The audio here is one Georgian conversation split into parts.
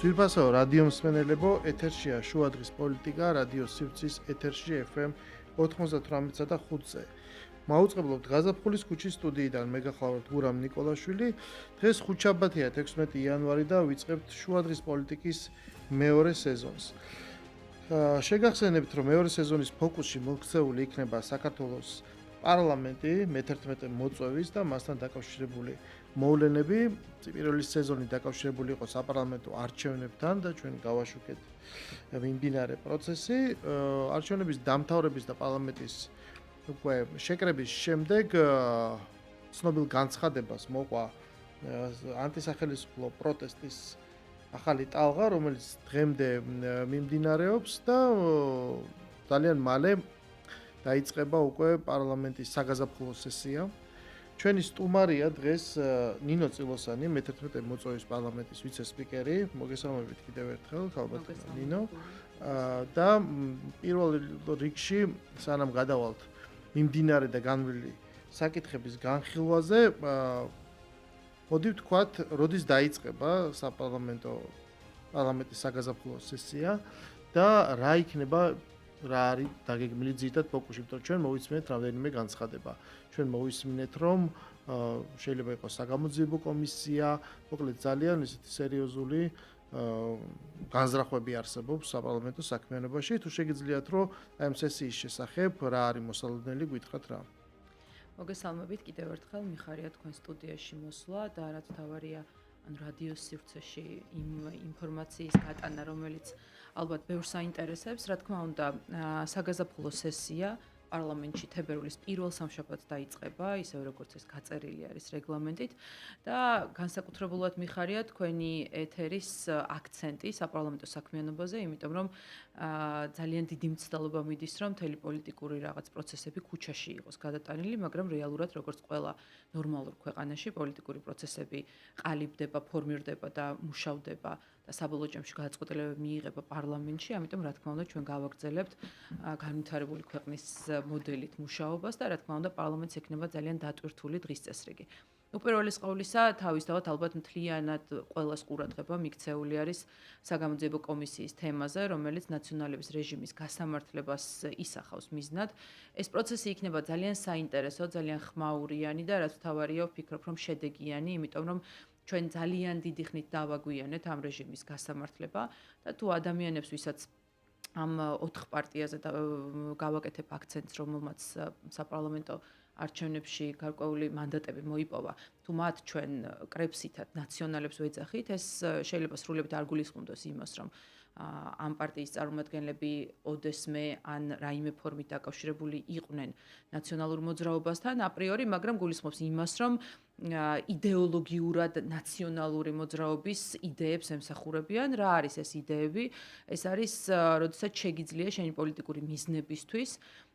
ძვირფასო რადიო მსმენელებო, ეთერშია შუადღის პოლიტიკა, რადიო სივრცის ეთერში FM 98-სა და 5-ზე. მაუწყებლობთ გაზაფხულის ქუჩის სტუდიიდან, მე გახლავართ გურამ ნიკოლაშვილი. დღეს ხუთშაბათია 16 იანვარი და ვიწყებთ შუადღის პოლიტიკის მეორე სეზონს. შეგახსენებთ, რომ მეორე სეზონის ფოკუსში მოქცეული იქნება საქართველოს პარლამენტი, მე-11 მოწვევის და მასთან დაკავშირებული მოვლენები. პირველი სეზონი დაკავშირებული იყო საპარლამენტო არჩევნებთან და ჩვენ გავაშუქეთ მიმდინარე პროცესი. არჩევნების დამთავრების და პარლამენტის უკვე შეკრების შემდეგ ცნობილ განცხადებას მოყვა ანტისახელისმწიფო პროტესტის ახალი ტალღა, რომელიც დღემდე მიმდინარეობს და ძალიან მალე დაიწყება უკვე პარლამენტის საგაზაფხულო სესია. ჩვენი სტუმარია დღეს ნინო წილოსანი, მე-11 მოწვევის პარლამენტის ვიცე-სპიკერი. მოგესალმებით კიდევ ერთხელ, ალბათ ნინო. და პირველ რიგში, სანამ გადავალთ მიმდინარე და განვლილი საკითხების განხილვაზე, მოდი ვთქვათ, როდის დაიწყება პარლამენტის საგაზაფხულო სესია და რა იქნება, რა არის დაგეგმილი ძირითად ფოკუსი, იმიტომ რომ ჩვენ მოვისმინეთ რამდენიმე განცხადება. ჩვენ მოვისმინეთ, რომ შეიძლება იყოს საგამოძიებო კომისია, მოკლედ ძალიან ისეთი სერიოზული განზრახვები არსებობს საპარლამენტო საქმიანობაში. თუ შეგიძლიათ, რომ აი ამ სესიის შესახებ რა არის მოსალოდნელი, გითხრათ რა. მოგესალმებით კიდევ ერთხელ, მიხარია თქვენ სტუდიაში მოსვლა და რაც თავარია ან რადიო სივრცეში იმ ინფორმაციის გატანა, რომელიც ალბათ ბევრს აინტერესებს, რა თქმა უნდა, საგაზაფხულო სესია პარლამენტში თებერვლის პირველ სამშაბათს დაიწყება, ისევ როგორც ეს გაწერილი არის რეგლამენტით და განსაკუთრებულად მიხარია თქვენი ეთერის აქცენტი საპარლამენტო საქმიანობაზე, იმიტომ რომ ძალიან დიდი მცდელობა მიდის, რომ მთელი პოლიტიკური რაღაც პროცესები ქუჩაში იყოს გადატანილი, მაგრამ რეალურად როგორც ყველა ნორმალურ ქვეყანაში პოლიტიკური პროცესები ყალიბდება, ფორმირდება და მუშავდება და საბოლოო ჯამში გადაწყვეტილებები მიიღება პარლამენტში, ამიტომ რა თქმა უნდა ჩვენ გავაგრძელებთ განვითარებული ქვეყნის მოდელით მუშაობას და რა თქმა უნდა პარლამენტს ექნება ძალიან დატვირთული დღის წესრიგი. უპირველეს ყოვლისა, თავისთავად ალბათ მთლიანად ყველას ყურადღება მიქცეული არის საგამოძიებო კომისიის თემაზე, რომელიც ნაციონალების რეჟიმის გასამართლებას ისახავს მიზნად. ეს პროცესი იქნება ძალიან საინტერესო, ძალიან ხმაურიანი და რაც თავარია ვფიქრობ, რომ შედეგიანი, იმიტომ რომ ჩვენ ძალიან დიდი ხნით დავაგვიანეთ ამ რეჟიმის გასამართლება და თუ ადამიანებს, ვისაც ამ 4 პარტიაზე გავაკეთებ აქცენტს, რომელმაც საპარლამენტო არჩევნებში გარკვეული მანდატები მოიპოვა, თუ მათ ჩვენ კრებსითად ნაციონალებს ვეძახით, ეს შეიძლება სრულიად არ გულისხმობს იმას, რომ ამ პარტიის წარმომადგენლები ოდესმე ან რაიმე ფორმით დაკავშირებული იყვნენ ნაციონალურ მოძრაობასთან აპრიორი, მაგრამ გულისხმობს იმას, რომ იდეოლოგიურად ნაციონალური მოძრაობის იდეებს ემსახურებიან. რა არის ეს იდეები? ეს არის, როდესაც შეგიძლია შენი პოლიტიკური მიზნებისთვის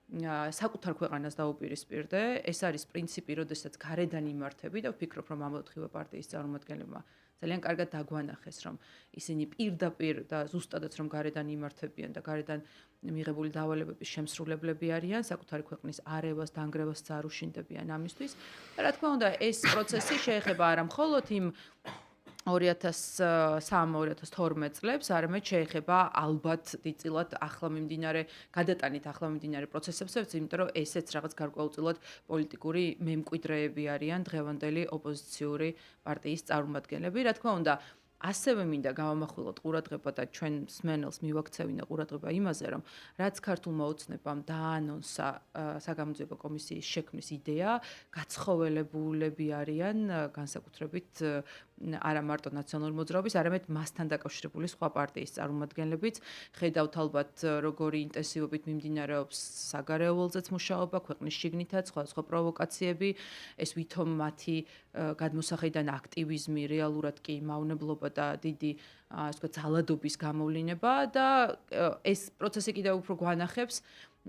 საკუთარ ქვეყანას დაუპირისპირდე. ეს არის პრინციპი, როდესაც გარედან იმართები და ვფიქრობ, რომ ამ 4 პარტიის წარმომადგენლებმა ძალიან კარგად დაგვანახეს, რომ ისინი პირდაპირ და ზუსტადაც რომ გარედან იმართებიან და გარედან მიღებული დავალებების შემსრულებლები არიან, საკუთარი ქვეყნის არევას, დანგრევას წარუშინდებიან ამისთვის. და რა თქმა უნდა, ეს პროცესი შეეხება არა მხოლოდ იმ 2003-2012 წლებს, არამედ შეეხება ალბათ დიდწილად გადატანით ახლა მიმდინარე პროცესებსაც, იმიტომ რომ ესეც რაღაც გარკვეულწილად პოლიტიკური მემკვიდრეები არიან დღევანდელი ოპოზიციური პარტიის წარმომადგენლები. რა თქმა უნდა, ასევე მინდა გავამახვილოთ ყურადღება და ჩვენ მსმენელს მივაქცევინა ყურადღება იმაზე, რომ რაც ქართულმა ოცნებამ დაანონსა საგამოძიებო კომისიის შექმნის იდეა, გაცხოველებულები არიან განსაკუთრებით არა მარტო ნაციონალური მოძრაობის, არამედ მასთან დაკავშირებული სხვა პარტიის წარმომადგენლებიც. ხედავთ ალბათ როგორი ინტენსივობით მიმდინარეობს საგარეო ველზეც მუშაობა, ქვეყნის შიგნითაც სხვადასხვა პროვოკაციები, ეს ვითომ მათი გადმოსახედიდან აქტივიზმი, რეალურად კი მავნებლობა და დიდი ასე ვთქვათ, ძალადობის გამოვლინება და ეს პროცესი კიდევ უფრო გვანახებს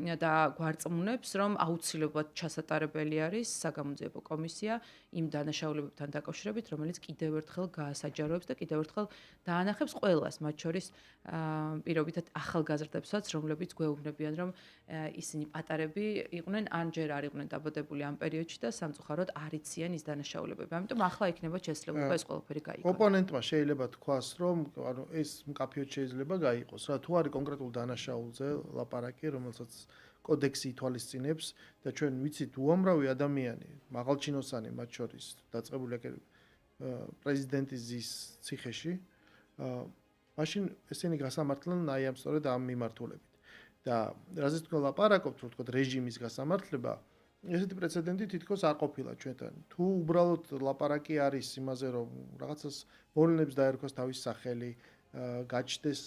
და გვარწმუნებს, რომ აუცილებლად ჩასატარებელი არის საგამოძიებო კომისია იმ დანაშაულებებთან დაკავშირებით, რომელიც კიდევ ერთხელ გაასაჯაროებს და კიდევ ერთხელ დაანახებს ყველას, მათ შორის პირობითად ახალგაზრდებსაც, რომლებიც გვეუბნებიან, რომ ისინი პატარები იყვნენ, ან ჯერ არ იყვნენ დაბადებული ამ პერიოდში და სამწუხაროდ არ იციან ის დანაშაულებები. ამიტომ ახლა იქნება შესაძლებლობა ეს ყველაფერი გაიგოს. ოპონენტმა შეიძლება თქვას, რომ ანუ ეს მკაფიოდ შეიძლება გაიყოს, რა თუ არის კონკრეტულ დანაშაულზე ლაპარაკი, რომელსაც კოდექსი ითვალისწინებს და ჩვენ ვიცით უამრავი ადამიანი, მაღალჩინოსანი მათ შორის დაწყებული პრეზიდენტის ზის ციხეში, მაშინ ესენი გასამართლენ აი ამ სწორედ ამ მიმართულებით. და რაზეც თქვენ ლაპარაკობთ, თქო რეჟიმის გასამართლება, ესეთი პრეცედენტი თითქოს არ ყოფილა ჩვენთან. თუ უბრალოდ ლაპარაკი არის იმაზე, რომ რაღაცას მოვლენებს დაერქვას თავის სახელი, გაჩნდეს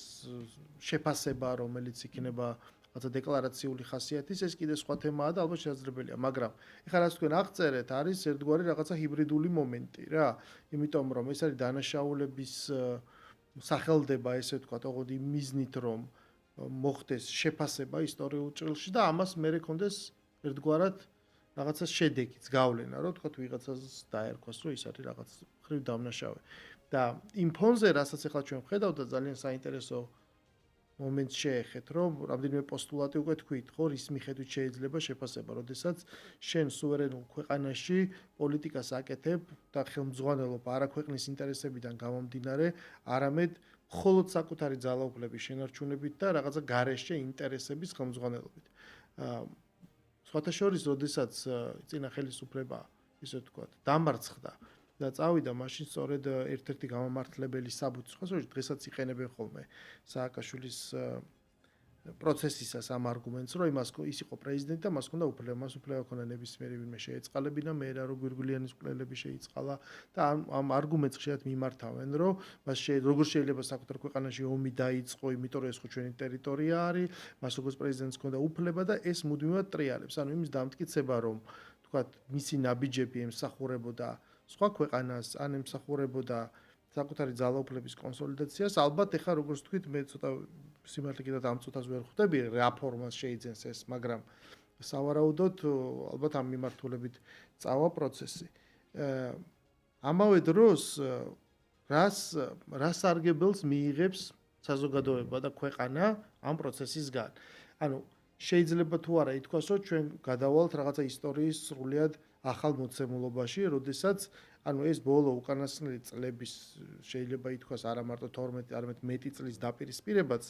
შეფასება, რომელიც იქნება რაღაცა დეკლარაციული ხასიათის, ეს კიდე სხვა თემაა და ალბათ შესაძლებელია, მაგრამ ეხლა რაც თქვენ აღწერეთ, არის ერთგვარი რაღაცა ჰიბრიდული მომენტი რა, იმიტომ რომ ეს არის დანაშაულების სახელდება, ესე ვთქვათ, ოღონდ იმ მიზნით, რომ მოხდეს შეფასება ისტორიულ ჭრილში და ამას მერე კონდეს ერთგვარად რაღაცა შედეგიც გავლენა, რომ თქვათ ვიღაცას დაერქვას, რომ ის არის რაღაც ხრივ დამნაშავე. და იმ ფონზე, რასაც ახლა ჩვენ ვხედავთ და ძალიან საინტერესო მომენტს შეეხეთ, რომ რამდენიმე პოსტულატი უკვე თქვით, ხო, რის მიხედვით შეიძლება შეფასება, როდესაც შენ სუვერენულ ქვეყანაში პოლიტიკას აკეთებ და ხელმძღვანელობ არა ქვეყნის ინტერესებიდან გამომდინარე, არამედ მხოლოდ საკუთარი ძალაუფლების შენარჩუნებით და რაღაცა გარეშე ინტერესების ხელმძღვანელობით. სხვათა შორის, როდესაც წინა ხელისუფლება, ისე ვთქვათ, დამარცხდა და წავიდა, მაშინ სწორედ ერთ-ერთი გამამართლებელი საბუთი, სხვა შორის დღესაც იყენებენ ხოლმე სააკაშვილის პროცესისას ამ არგუმენტს, რომ ის იყო პრეზიდენტი და მას ჰქონდა უფლება, მას უფლება ჰქონდა ნებისმიერი ვინმე შეეწყალებინა, მე რა რო გვირგვილიანის მკვლელები შეიწყალა და ამ არგუმენტს ხშირად მიმართავენ, რომ მას როგორ შეიძლება საკუთარ ქვეყანაში ომი დაიწყო, იმიტომ რომ ეს ხო ჩვენი ტერიტორია არის, მას როგორც პრეზიდენტს ჰქონდა უფლება და ეს მუდმივად ტრიალებს, ანუ იმის დამტკიცება, რომ თქვათ, მისი ნაბიჯები ემსახურებოდა სხვა ქვეყანას, ან ემსახურებოდა საკუთარი ძალაუფლების კონსოლიდაციას, ალბათ ეხლა როგორც თქვით, მე ცოტა სიმართლე კიდევ ამ წუთას ვერ ხვდები რა ფორმას შეიძენს ეს, მაგრამ სავარაუდოდ ალბათ ამ მიმართულებით წავა პროცესი. ამავე დროს რას სარგებელს მიიღებს საზოგადოება და ქვეყანა ამ პროცესისგან? ანუ შეიძლება თუ არა ითქვას, რომ ჩვენ გადავალთ რაღაცა ისტორიის სრულიად ახალ მოცემულობაში, როდესაც ანუ ეს ბოლო უკანასკნელი წლების შეიძლება ითქვას არა მარტო 12, არამედ მეტი წლის დაპირისპირებაც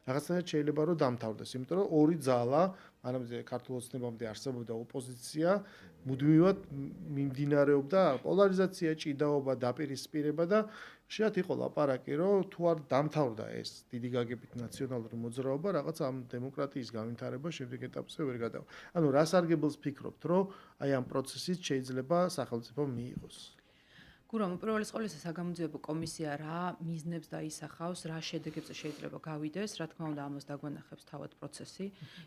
რაღაცნაირად შეიძლება რომ დამთავრდეს, იმიტომ რომ ორი ძალა, მანამდე ქართულ ოცნებამდე არსებობდა ოპოზიცია, მუდმივად მიმდინარეობდა პოლარიზაცია, ჭიდაობა, დაპირისპირება და შეიძლება იყო ლაპარაკი, რომ თუ არ დამთავრდა ეს დიდი გაგებით ნაციონალური მოძრაობა, რაღაც ამ დემოკრატიის განვითარება შემდეგ ეტაპზე ვერ გადავა. ანუ რა სარგებელს ფიქრობთ, რომ აი ამ პროცესით შეიძლება სახელმწიფო მიიღოს? გურამ, პირველის ყოვლისა საგამოძიებო კომისია რა მიზნებს დაისახავს, რა შედეგებზე შეიძლება გავიდეს, რა თქმა უნდა ამას დაგვანახებს თავად პროცესი.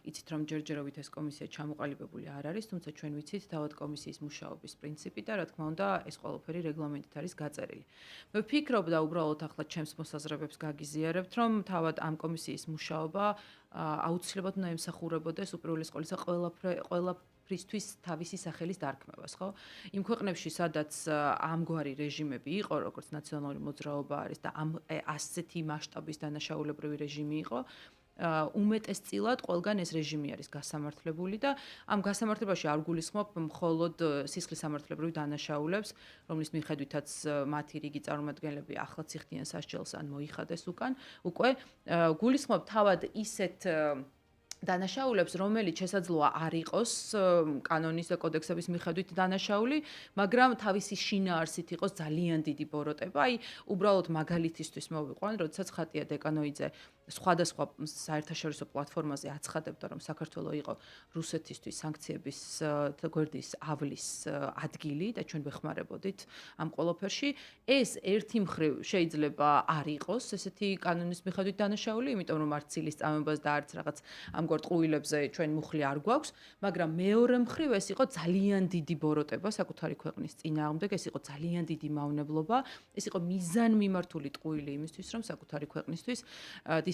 იცით რომ ჯერჯერობით ეს კომისია ჩამოყალიბებული არ არის, თუმცა ჩვენ ვიცით თავად კომისიის მუშაობის პრინციპი და რა თქმა უნდა ეს ყველაფერი რეგლამენტით არის გაწერილი. მე ვფიქრობ და უბრალოდ ახლა ჩემს მოსაზრებებს გაგიზიარებთ, რომ თავად ამ კომისიის მუშაობა აუცილებლად უნდა ემსახურებოდეს უპირველეს ყოვლისა ყველა ისთვის თავისი სახელის დარქმევას, ხო? იმ ქვეყნებში, სადაც ამგვარი რეჟიმები იყო, როგორც ნაციონალური მოძრაობა არის და ამ ასეთი მასშტაბის დანაშაულებრივი რეჟიმი იყო, უმეტესწილად ყველგან ეს რეჟიმი არის გასამართლებული და ამ გასამართლებაში არ გულისხმობ მხოლოდ სისხლის სამართლებრივ დანაშაულებს, რომლის მიხედვითაც მათი რიგი წარმომადგენლები ახლაც იხდიან სასჯელს ან მოიხადეს უკვე გულისხმობ თავად ისეთ დანაშაულებს, რომელიც შესაძლოა არ იყოს კანონის და კოდექსების მიხედვით დანაშაული, მაგრამ თავისი შინაარსით იყოს ძალიან დიდი ბოროტება. აი, უბრალოდ მაგალითისთვის მოვიყვან, როდესაც ხატია დეკანოიძე სხვადასხვა საერთაშორისო პლატფორმაზე აცხადებდა, რომ საქართველო იყო რუსეთისთვის სანქციების გვერდის ავლის ადგილი და ჩვენ ვეხმარებოდით ამ ყველაფერში. ეს ერთი მხრივ შეიძლება არ იყოს ესეთი კანონის მიხედვით დანაშაული, იმიტომ რომ არც ცილის წამებას და არც რაღაც ამგვარ ტყუილებზე ჩვენ მუხლი არ გვაქვს, მაგრამ მეორე მხრივ ეს იყო ძალიან დიდი ბოროტება საკუთარი ქვეყნის წინააღმდეგ, ეს იყო ძალიან დიდი მავნებლობა, ეს იყო მიზანმიმართული ტყუილი იმისთვის, რომ საკუთარი ქვეყნისთვის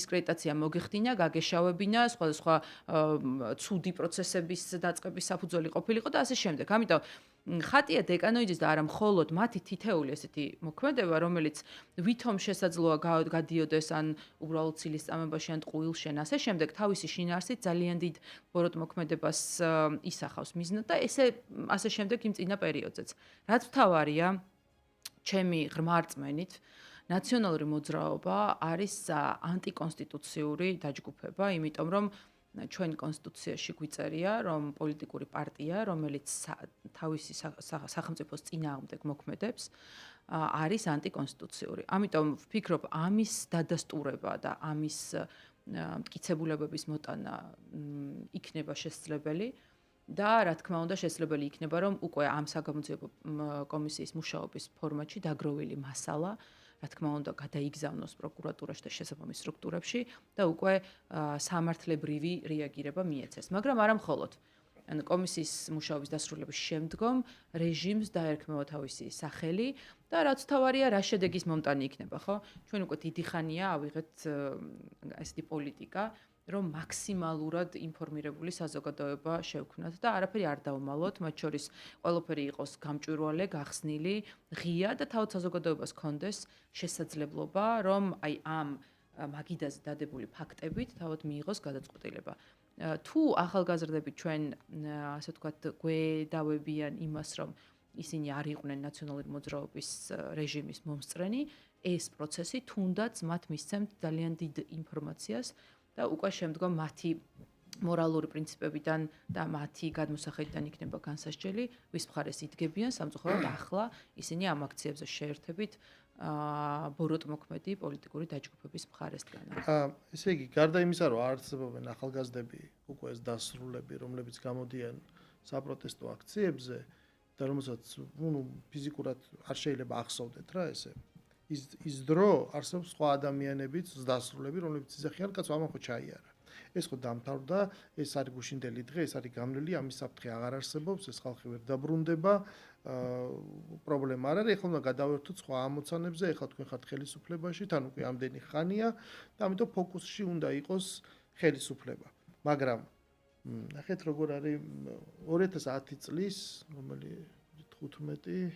დისკრედიტაცია მოგეხდინა, გაგეშავებინა, სხვადასხვა ცუდი პროცესების დაწყების საფუძველი ყოფილიყო და ასე შემდეგ. ამიტომ ხატია დეკანოიძის და არა მხოლოდ მათი თითეული ესეთი მოქმედება, რომელიც ვითომ შესაძლოა გადიოდეს ან უბრალოდ ცილის წამებაში ან ტყუილში ან ასე შემდეგ, თავისი შინაარსით ძალიან დიდ ბოროტ მოქმედებას ისახავს მიზნად და ასე შემდეგ იმ წინა პერიოდზეც. რაც მთავარია, ჩემი ღრმა რწმენით, ნაციონალური მოძრაობა არის ანტიკონსტიტუციური დაჯგუფება, იმიტომ რომ ჩვენი კონსტიტუციაში გვიწერია, რომ პოლიტიკური პარტია, რომელიც თავისი სახელმწიფოს წინააღმდეგ მოქმედებს, არის ანტიკონსტიტუციური. ამიტომ ვფიქრობ, ამის დადასტურება და ამის მტკიცებულებების მოტანა იქნება შესაძლებელი და რა თქმა უნდა შესაძლებელი იქნება, რომ უკვე ამ საგამოძიებო კომისიის მუშაობის ფორმატში დაგროვილი მასალა რა თქმა უნდა გადაიგზავნოს პროკურატურაში და შესაბამის სტრუქტურებში და უკვე სამართლებრივი რეაგირება მიეცეს. მაგრამ არა მხოლოდ. ანუ კომისიის მუშაობის დასრულების შემდგომ რეჟიმს დაერქმევა თავისი სახელი და რაც თავარია, რა შედეგის მომტანი იქნება, ხო? ჩვენ უკვე დიდი ხანია ავიღეთ ესეთი პოლიტიკა, რომ მაქსიმალურად ინფორმირებული საზოგადოება შევქმნათ და არაფერი არ დავმალოთ, მათ შორის ყველაფერი იყოს გამჭვირვალე, გახსნილი, ღია და თავად საზოგადოებას ჰქონდეს შესაძლებლობა, რომ აი ამ მაგიდაზე დადებული ფაქტებით თავად მიიღოს გადაწყვეტილება. თუ ახალგაზრდები ჩვენ ასე ვთქვათ გვედავებიან იმას, რომ ისინი არ იყვნენ ნაციონალური მოძრაობის რეჟიმის მომსწრენი, ეს პროცესი თუნდაც მათ მისცემთ ძალიან დიდ ინფორმაციას და უკვე შემდგომ მათი მორალური პრინციპებიდან და მათი გადმოსახედიდან იქნება განსასჯელი, ვის მხარეს იდგებიან, სამწუხაროდ ახლა ისინი ამ აქციებზე შეერთებით ბოროტ მოქმედი პოლიტიკური დაჯგუფების მხარეს დგანან. ესე იგი, გარდა იმისა, რომ არ არსებობენ ახალგაზრდები, უკვე ეს დასრულები, რომლებიც გამოდიან საპროტესტო აქციებზე და რომელსაც ფიზიკურად არ შეიძლება ახსოვდეთ რა ესე. ის დრო არსებობს სხვა ადამიანებიც დასრულები, რომლებიც იზახიან, კაც ამან ხო ჩაიარა. ეს ხო დამთავრდა, ეს არის გუშინდელი დღე, ეს არის გამლელი, ამის საფრთხე აღარ არსებობს, ეს ხალხი ვერ დაბრუნდება. პრობლემა არ არის, ეხლა უნდა გადავერთოთ სხვა ამოცანებზე, ეხლა თქვენ ხართ ხელისუფლებაში, თან უკვე ამდენი ხანია და ამიტომ ფოკუსში უნდა იყოს ხელისუფლება. მაგრამ ნახეთ როგორ არის 2010 წლის, რომელი 15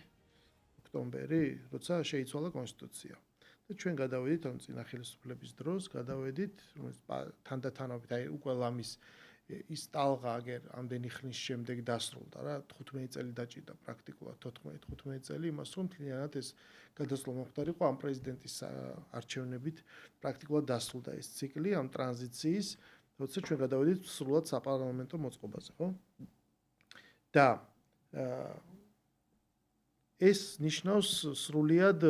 ოქტომბერი, როცა შეიცვალა კონსტიტუცია. და ჩვენ გადავედით ამ წინა ხელისუფლების დროს, გადავედით თანდათანობით, აი უკვე ლამის ის ტალღა აგერ ამდენი ხნის შემდეგ დასრულდა რა, 15 წელი დაჭირდა პრაქტიკულად 14-15 წელი იმას რომ მთლიანად ეს გადასვლა მომხდარიყო ამ პრეზიდენტის არჩევნებით პრაქტიკულად დასრულდა ეს ციკლი ამ ტრანზიციის, როცა ჩვენ გადავედით სრულად საპარლამენტო მოწყობაზე, ხო? და ეს ნიშნავს სრულიად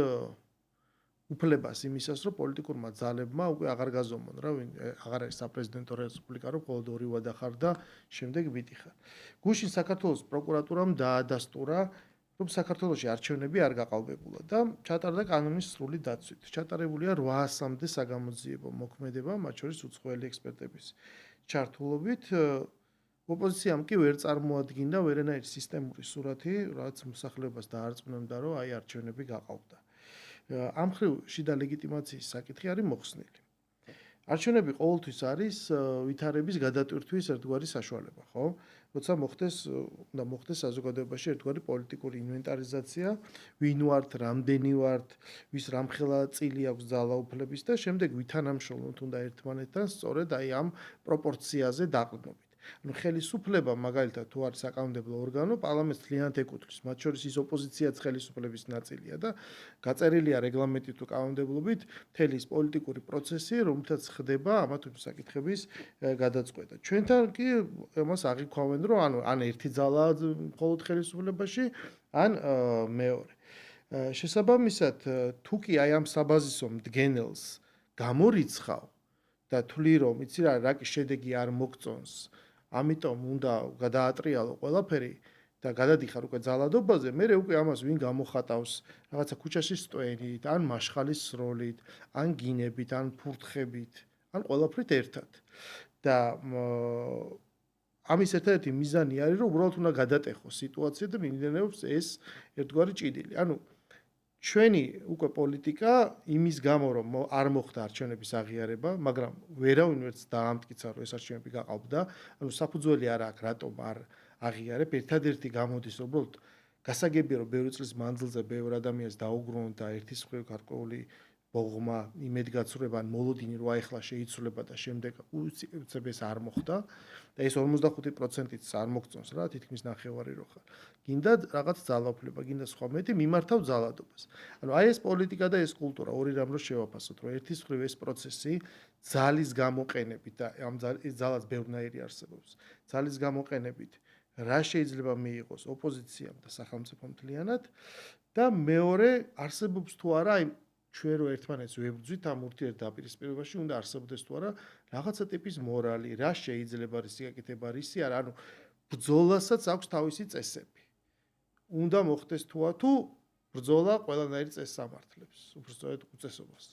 უფლებას იმისას, რომ პოლიტიკურმა ძალებმა უკვე აღარ გაზომონ რა, აღარ არის საპრეზიდენტო რესპუბლიკა, რომ მხოლოდ ორი ვადა ხარ და შემდეგ ვიდიხარ. გუშინ საქართველოს პროკურატურამ დაადასტურა, რომ საქართველოში არჩევნები არ გაყალბებულა და ჩატარდა კანონის სრული დაცვით. ჩატარებულია 800-მდე საგამოძიებო მოქმედება, მათ შორის უცხოელი ექსპერტების ჩართულობით. ოპოზიციამ კი ვერ წარმოადგინა ვერანაირი სისტემური სურათი, რაც მოსახლეობას დაარწმუნებდა, რომ აი არჩევნები გაყალბდა. ამ მხრივ შიდა ლეგიტიმაციის საკითხი არის მოხსნილი. არჩევნები ყოველთვის არის ვითარების გადატვირთვის ერთგვარი საშუალება, ხო? როცა უნდა მოხდეს საზოგადოებაში ერთგვარი პოლიტიკური ინვენტარიზაცია, ვინ ვართ, რამდენი ვართ, ვის რამხელა წილი აქვს ძალაუფლების და შემდეგ ვითანამშრომლოთ უნდა ერთმანეთთან სწორედ აი ამ პროპორციაზე დაყრდნობით. ანუ ხელისუფლება მაგალითად თუ არის საკანონმდებლო ორგანო, პარლამენტს მთლიანად ეკუთვნის, მათ შორის ის ოპოზიციაც ხელისუფლების ნაწილია და გაწერილია რეგლამენტით თუ კანონმდებლობით მთელი ის პოლიტიკური პროცესი, რომელთაც ხდება ამა თუ იმ საკითხების გადაწყვეტა. ჩვენთან კი ამას აღიქვამენ, რომ ან ერთი ძალაა მხოლოდ ხელისუფლებაში, ან მეორე. შესაბამისად, თუ კი აი ამ საბაზისო მდგენელს გამორიცხავ და თვლი რომ იცი რა კი შედეგი არ მოგწონს, ამიტომ უნდა გადაატრიალო ყველაფერი და გადადიხარ უკვე ძალადობაზე, მე უკვე ამას ვინ გამოხატავს რაღაცა ქუჩაში სტვენით, ან მაშხალის სროლით, ან გინებით, ან ფურთხებით, ან ყველაფრით ერთად. და ამის ერთ-ერთი მიზანი არის, რომ უბრალოდ უნდა გადატეხოს სიტუაცია და მიმდინარეობს ეს ერთგვარი ჭიდილი. ანუ ჩვენი უკვე პოლიტიკა იმის გამო რომ არ მოხდა არჩევნების აღიარება, მაგრამ ვერავინ ვერც დაამტკიცა რომ ეს არჩევნები გაყალბდა, ანუ საფუძველი არ აქვს რატომ არ აღიარებ, ერთადერთი გამოდის რომ უბრალოდ გასაგებია რომ ბევრი წლის მანძილზე ბევრ ადამიანს დაუგრუნდა ერთის მხრივ გარკვეული ბოღმა, იმედგაცრუება, ან მოლოდინი რომ აიხლა შეიცვლება და შემდეგ უცებ ეს არ მოხდა და ეს 55%-იც არ მოგწონს რა, თითქმის ნახევარი რო ხარ. გინდა რაღაც ძალაუფლება, გინდა სხვა მეტი მიმართავ ძალადობას. ანუ აი ეს პოლიტიკა და ეს კულტურა ორი რამ რო შევაფასოთ, რომ ერთის მხრივ ეს პროცესი ძალის გამოყენებით და ამ ძალას ბევრნაირი არსებობს. ძალის გამოყენებით რა შეიძლება მიიღოს ოპოზიციამ და სახელმწიფომ მთლიანად და მეორე არსებობს თუ არა აი ჩვენ რო ერთმანეთს ვებრძვით ამ ურთიერთდაპირისპირებაში უნდა არსებობდეს თუ არა რაღაცა ტიპის მორალი, რა შეიძლება რისი გაკეთება, რისი არა, ანუ ბრძოლასაც აქვს თავისი წესები. უნდა მოხდეს თუ ბრძოლა ყველანაირი წესს ამართლებს, უბრალოდ უწესობას.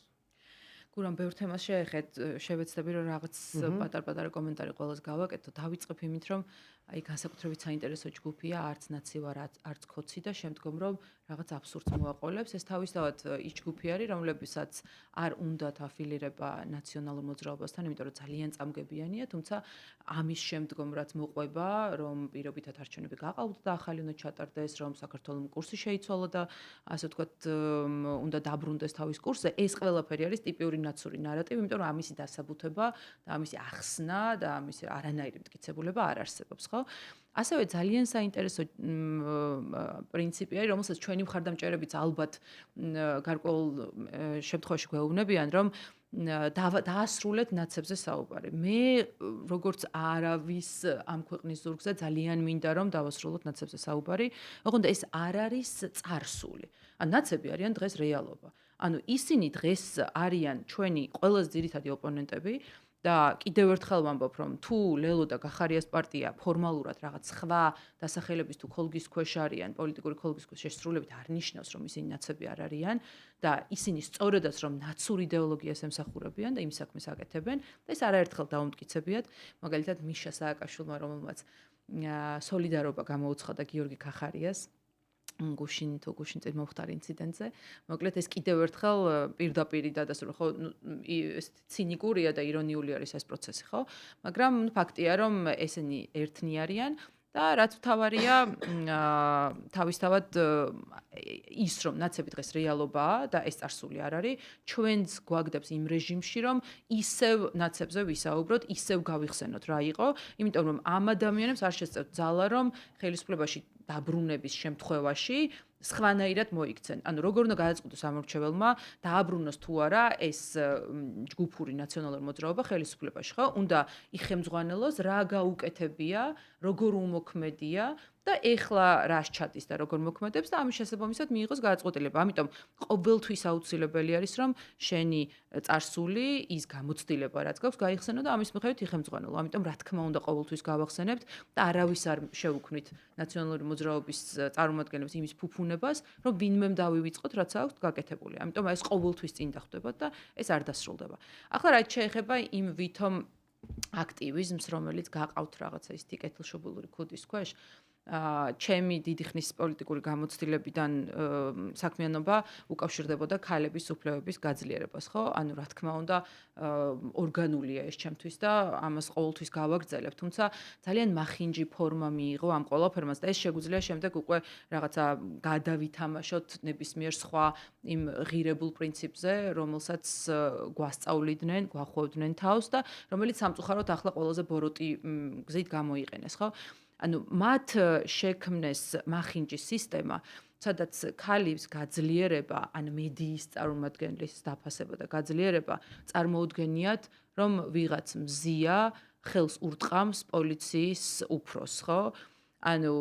გურამ ბევრ თემას შეეხეთ, შევეცდები რომ რაღაც პატარ-პატარა კომენტარი ყველას გავაკეთო. დავიწყებ იმით, რომ აი განსაკუთრებით საინტერესო ჯგუფია არც ნაცივარ, არც ქოცი და შემდგომ რომ რაღაც აბსურდს მოაყოლებს. ეს თავისთავად ის ჯგუფი არის, რომლებისაც არ უნდათ აფილირება ნაციონალურ მოძრაობასთან, იმიტომ რომ ძალიან წამგებიანია, თუმცა ამის შემდგომ რაც მოყვება, რომ პირობითად არჩევნები გაყალბდა და ახალი უნდა ჩატარდეს, რომ საქართველოს კურსი შეიცვალა და ასე ვთქვათ, უნდა დაბრუნდეს თავის კურსზე, ეს ყველაფერი არის ტიპიური ნაცური ნარატივი, იმიტომ რომ ამისი დასაბუთება და ამისი ახსნა და ამისი არანაირი მტკიცებულება არ არსებობს, ხო? ასევე ძალიან საინტერესო პრინციპი არის, რომელსაც ჩვენი მხარდამჭერებიც ალბათ გარკვეულ შემთხვევაში გვეუბნებიან, რომ დაასრულეთ ნაცებზე საუბარი. მე როგორც არავის ამ ქვეყნის ზურგზე ძალიან მინდა რომ დავასრულოთ ნაცებზე საუბარი, ოღონდ ეს არ არის წარსული. ან ნაცები არიან დღეს რეალობა. ანუ ისინი დღეს არიან ჩვენი ყველაზე ძირითადი ოპონენტები და კიდევ ერთხელ ვამბობ, რომ თუ ლელო და გახარიას პარტია ფორმალურად რაღაც სხვა დასახელების თუ ქოლგის ქვეშ არიან, პოლიტიკური ქოლგის ქვეშ შესრულებით არ ნიშნავს, რომ ისინი ნაცები არ არიან და ისინი სწორედაც რომ ნაცურ იდეოლოგიას ემსახურებიან და იმ საქმეს აკეთებენ და ეს არაერთხელ დაუმტკიცებიათ, მაგალითად მიშა სააკაშვილმა, რომელმაც სოლიდარობა გამოუცხადა გიორგი ქახარიას გუშინ წინ მომხდარ ინციდენტზე. მოკლედ ეს კიდევ ერთხელ პირდაპირ დადასტურა, ხო, ეს ცინიკურია და ირონიული არის ეს პროცესი, ხო? მაგრამ ფაქტია, რომ ესენი ერთნი არიან და რაც მთავარია, თავისთავად ის რომ ნაცები დღეს რეალობაა და ეს წარსული არ არის, ჩვენც გვაგდებს იმ რეჟიმში, რომ ისევ ნაცებზე ვისაუბროთ, ისევ გავიხსენოთ რა იყო, იმიტომ რომ ამ ადამიანებს არ შესწევთ ძალა, რომ ხელისუფლებაში დაბრუნების შემთხვევაში სხვანაირად მოიქცენ. ანუ როგორ უნდა გადაწყდეს ამორჩეველმა დააბრუნოს თუ არა ეს ჯგუფური ნაციონალური მოძრაობა ხელისუფლებაში, ხო? უნდა იხემძღვანელოს რა გაუკეთებია, როგორ უმოქმედია და ეხლა რას ჩადის და როგორ მოქმედებს და ამის შესაბამისად მიიღოს გადაწყვეტილება. ამიტომ ყოველთვის აუცილებელი არის რომ შენი წარსული, ის გამოცდილება რაც გაქვს, გაიხსენო და ამის მიხედვით იხემძღვანელო. ამიტომ რა თქმა უნდა ყოველთვის გავახსენებთ და არავის არ შევუქმნით ნაციონალური მოძრაობის წარმომადგენლებს იმის ფუფუნებას, რომ ვინმემ დავივიწყოთ, რაც აქვს გაკეთებული. ამიტომ ეს ყოველთვის წინ დახვდება და ეს არ დასრულდება. ახლა რაც შეეხება იმ ვითომ აქტივიზმს, რომელიც გაყავთ რაღაცა ისეთი კეთილშობილური ქუდის ქვეშ, ჩემი დიდი ხნის პოლიტიკური გამოცდილებიდან საქმიანობა უკავშირდებოდა ქალების უფლებების გაძლიერებას, ხო? ანუ რა თქმა უნდა, ორგანულია ეს ჩემთვის და ამას ყოველთვის გავაგრძელებ, თუმცა ძალიან მახინჯი ფორმა მიიღო ამ ყველაფერმას და ეს შეგვიძლია შემდეგ უკვე რაღაცა გადავითამაშოთ ნებისმიერ სხვა იმ ღირებულ პრინციპზე, რომელსაც გვასწავლიდნენ, გვახვევდნენ თავს და რომელიც სამწუხაროდ ახლა ყველაზე ბოროტი გზით გამოიყენეს, ხო? ანუ მათ შექმნეს მახინჯის სისტემა, სადაც ქალის გაძლიერება, ან მედიის წარმომადგენლის დაფასება და გაძლიერება წარმოუდგენიათ, რომ ვიღაც მზია ხელს ურტყამს პოლიციის უფროსს, ხო? ანუ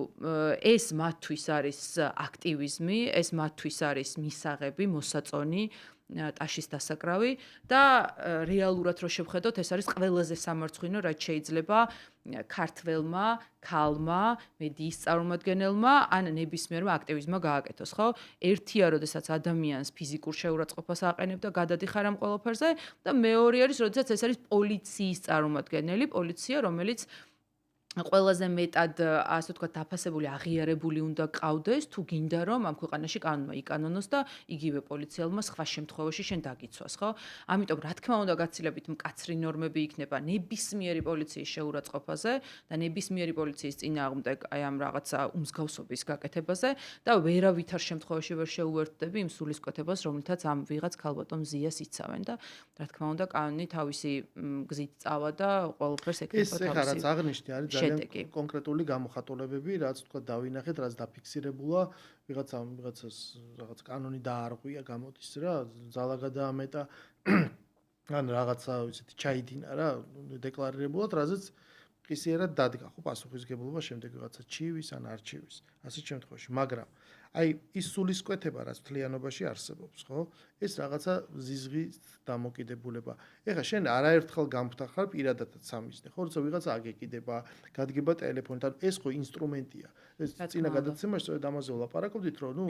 ეს მათთვის არის აქტივიზმი, ეს მათთვის არის მისაღები, მოსაწონი, ტაშის დასაკრავი და რეალურად რო შევხედოთ, ეს არის ყველაზე სამარცხვინო, რაც შეიძლება ქართველმა, ქალმა, მედიის წარმომადგენელმა ან ნებისმიერმა აქტივიზმმა გააკეთოს, ხო? ერთია, როდესაც ადამიანს ფიზიკურ შეურაცხყოფას აყენებ და გადადიხარ ამ ყველაფერზე და მეორე არის, როდესაც ეს არის პოლიციის წარმომადგენელი, პოლიცია, რომელიც ყველაზე მეტად ასე ვთქვათ დაფასებული აღიარებული უნდა გყავდეს თუ გინდა რომ ამ ქვეყანაში კანონმა იკანონოს და იგივე პოლიციელმა სხვა შემთხვევაში შენ დაგიცვას, ხო? ამიტომ რა თქმა უნდა გაცილებით მკაცრი ნორმები იქნება ნებისმიერი პოლიციის შეურაცხყოფაზე და ნებისმიერი პოლიციის წინააღმდეგ აი ამ რაღაცა უმსგავსობის გაკეთებაზე და ვერავითარ შემთხვევაში ვერ შეუერთდები იმ სულისკვეთებას, რომლითაც ამ ვიღაც ქალბატონ ზიას იცავენ და რა თქმა უნდა კანონი თავისი გზით წავა და ყველაფერს ეკნება ეს ხა რაც აღნიშნე არის ძალიან შედეგი. კონკრეტული გამოხატულებები, რაც თქვა დავინახეთ, რაც დაფიქსირებულა, ვიღაცას რაღაც კანონი დაარღვია, გამოდის რა, ძალა გადაამეტა, ან რაღაცა ისეთი ჩაიდინა რა, დეკლარირებულად, რაზეც ყისიერად დადგა, ხო, პასუხისგებლობა შემდეგ ვიღაცა ჩივის ან არ ჩივის, ასეთ შემთხვევაში, მაგრამ აი ის სულისკვეთება, რაც მთლიანობაში არსებობს, ხო? ეს რაღაცა ზიზღის დამოკიდებულება. ეხლა შენ არაერთხელ გამფთახარ პირადადაც სამიზნე, ხო? როცა ვიღაცა აგეკიდება, გადგება ტელეფონთან, ეს ხო ინსტრუმენტია. ეს წინა გადაცემაში სწორედ ამაზე ვლაპარაკობდით, რომ ნუ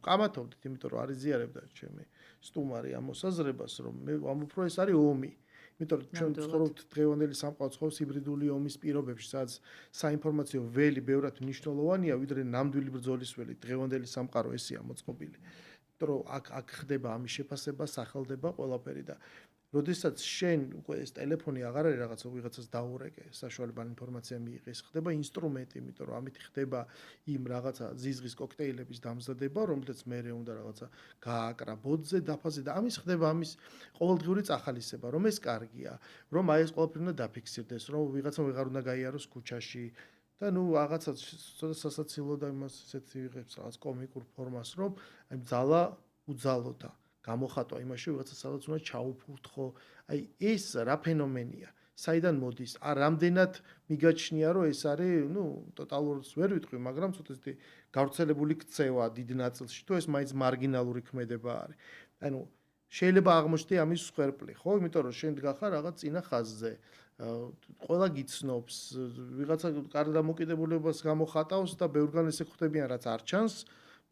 კამათობდით, იმიტომ რომ არ იზიარებდა ჩემი სტუმარი ამ მოსაზრებას, რომ მე ამბობ, რომ ეს არის ომი. იმიტომ რომ ჩვენ ვცხოვრობთ დღევანდელი სამყარო ცხოვრობს ჰიბრიდული ომის პირობებში, სადაც საინფორმაციო ველი ბევრად მნიშვნელოვანია, ვიდრე ნამდვილი ბრძოლის ველი. დღევანდელი სამყარო ესეა მოწყობილი. იმიტომ რომ აქ ხდება ამის შეფასება, სახელდება ყველაფერი და როდესაც შენ უკვე ეს ტელეფონი აღარ არის რაღაცა ვიღაცას დაურეკე, საშუალება ინფორმაცია მიიღეს, ხდება ინსტრუმენტი, იმიტომ რომ ამით ხდება იმ რაღაცა ზიზღის კოქტეილების დამზადება, რომელთაც მეરે უნდა რაღაცა გააკრა ბოძზე, დაფაზე და ამის ხდება ამის ყოველდღიური წახალისება, რომ ეს კარგია, რომ აი ეს ყველაფერი უნდა დაფიქსირდეს, რომ ვიღაცამ ვეღარ უნდა გაიაროს ქუჩაში და ნუ რაღაცა ცოტა სასაცილო და იმას ისეთი იღებს რაღაც კომიკურ ფორმას, რომ აი ძალა უძალოდა გამოხატვა იმაში, ვიღაცა სადაც უნდა ჩაუფურთხო. აი ეს რა ფენომენია? საიდან მოდის? რამდენად მიგაჩნია, რომ ეს არის, ნუ, ტოტალურს ვერ ვიტყვი, მაგრამ ცოტა ისეთი გავრცელებული ქცევა დიდ ნაწილში, თუ ეს მაინც მარგინალური ქმედება არის. ანუ შეიძლება აღმოჩნდეს ამის სხერპლი, ხო? იმიტომ რომ შენ დგახარ რაღაც წინა ხაზზე. ყველა გიცნობს, ვიღაცა კარგ დამოკიდებულებას გამოხატავს და ბევრგან ესე ხვდებიან, რაც არ ჩანს.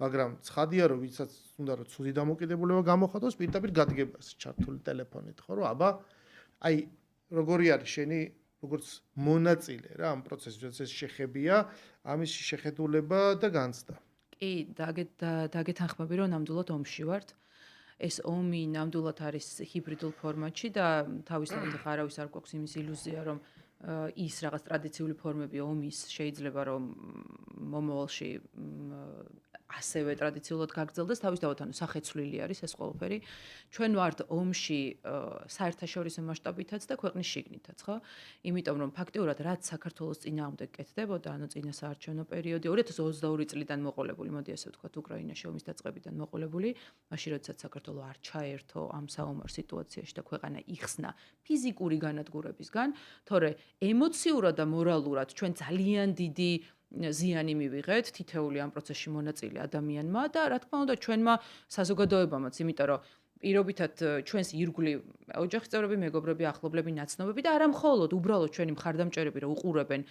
მაგრამ ცხადია რომ ვისაც უნდა რომ ცუდი დამოკიდებულება გამოხატოს პირდაპირ გადგებას ჩართული ტელეფონით ხო რომ აბა აი როგორი არის შენი როგორც მონაწილე რა ამ პროცესში ეს შეხებია ამის შეხედულება და განცდა კი დაგეთანხმები რომ ნამდვილად ომში ვართ ეს ომი ნამდვილად არის ჰიბრიდულ ფორმატში და თავისთავად არავის არ გვაქვს იმის ილუზია რომ ის რაღაც ტრადიციული ფორმები ომის შეიძლება რომ მომავალში ასევე ტრადიციულად გაგრძელდეს თავისთავად ანუ სახეცვლილი არის ეს ყველაფერი ჩვენ ვართ ომში საერთაშორისო მასშტაბითაც და ქვეყნის შიგნითაც ხო იმიტომ რომ ფაქტიურად რაც საქართველოს წინააღმდეგ კეთდებოდა ანუ წინა საარჩევნო პერიოდი 2022 წლიდან მოყოლებული მოდი ასე ვთქვათ უკრაინაში ომის დაწყებიდან მოყოლებული მაშინ როდესაც საქართველოს არ ჩაერთო ამ საომარ სიტუაციაში და ქვეყანა იხსნა ფიზიკური განადგურებისგან თორე ემოციურად და მორალურად ჩვენ ძალიან დიდი ზიანი მივიღეთ თითეული ამ პროცესში მონაწილე ადამიანმა და რა თქმა უნდა ჩვენმა საზოგადოებამაც იმიტომ რომ პირობითად ჩვენს ირგვლივ ოჯახის წევრები, მეგობრები, ახლობლები, ნაცნობები და არა მხოლოდ უბრალოდ ჩვენი მხარდამჭერები რომ უყურებენ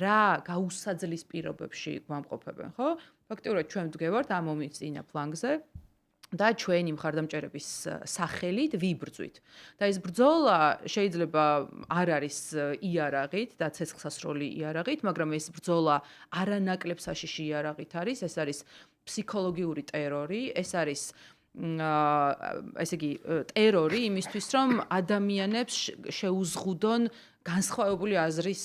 რა გაუსაძლის პირობებში გვამყოფებენ ხო ფაქტიურად ჩვენ ვდგევართ ამ ომის წინა ფლანგზე და ჩვენი მხარდამჭერების სახელით ვიბრძვით. და ეს ბრძოლა შეიძლება არ არის იარაღით და ცეცხლსასროლი იარაღით, მაგრამ ეს ბრძოლა არანაკლებ საშიში იარაღით არის, ეს არის ფსიქოლოგიური ტერორი, ეს არის ესე იგი ტერორი იმისთვის რომ ადამიანებს შეუზღუდონ განსხვავებული აზრის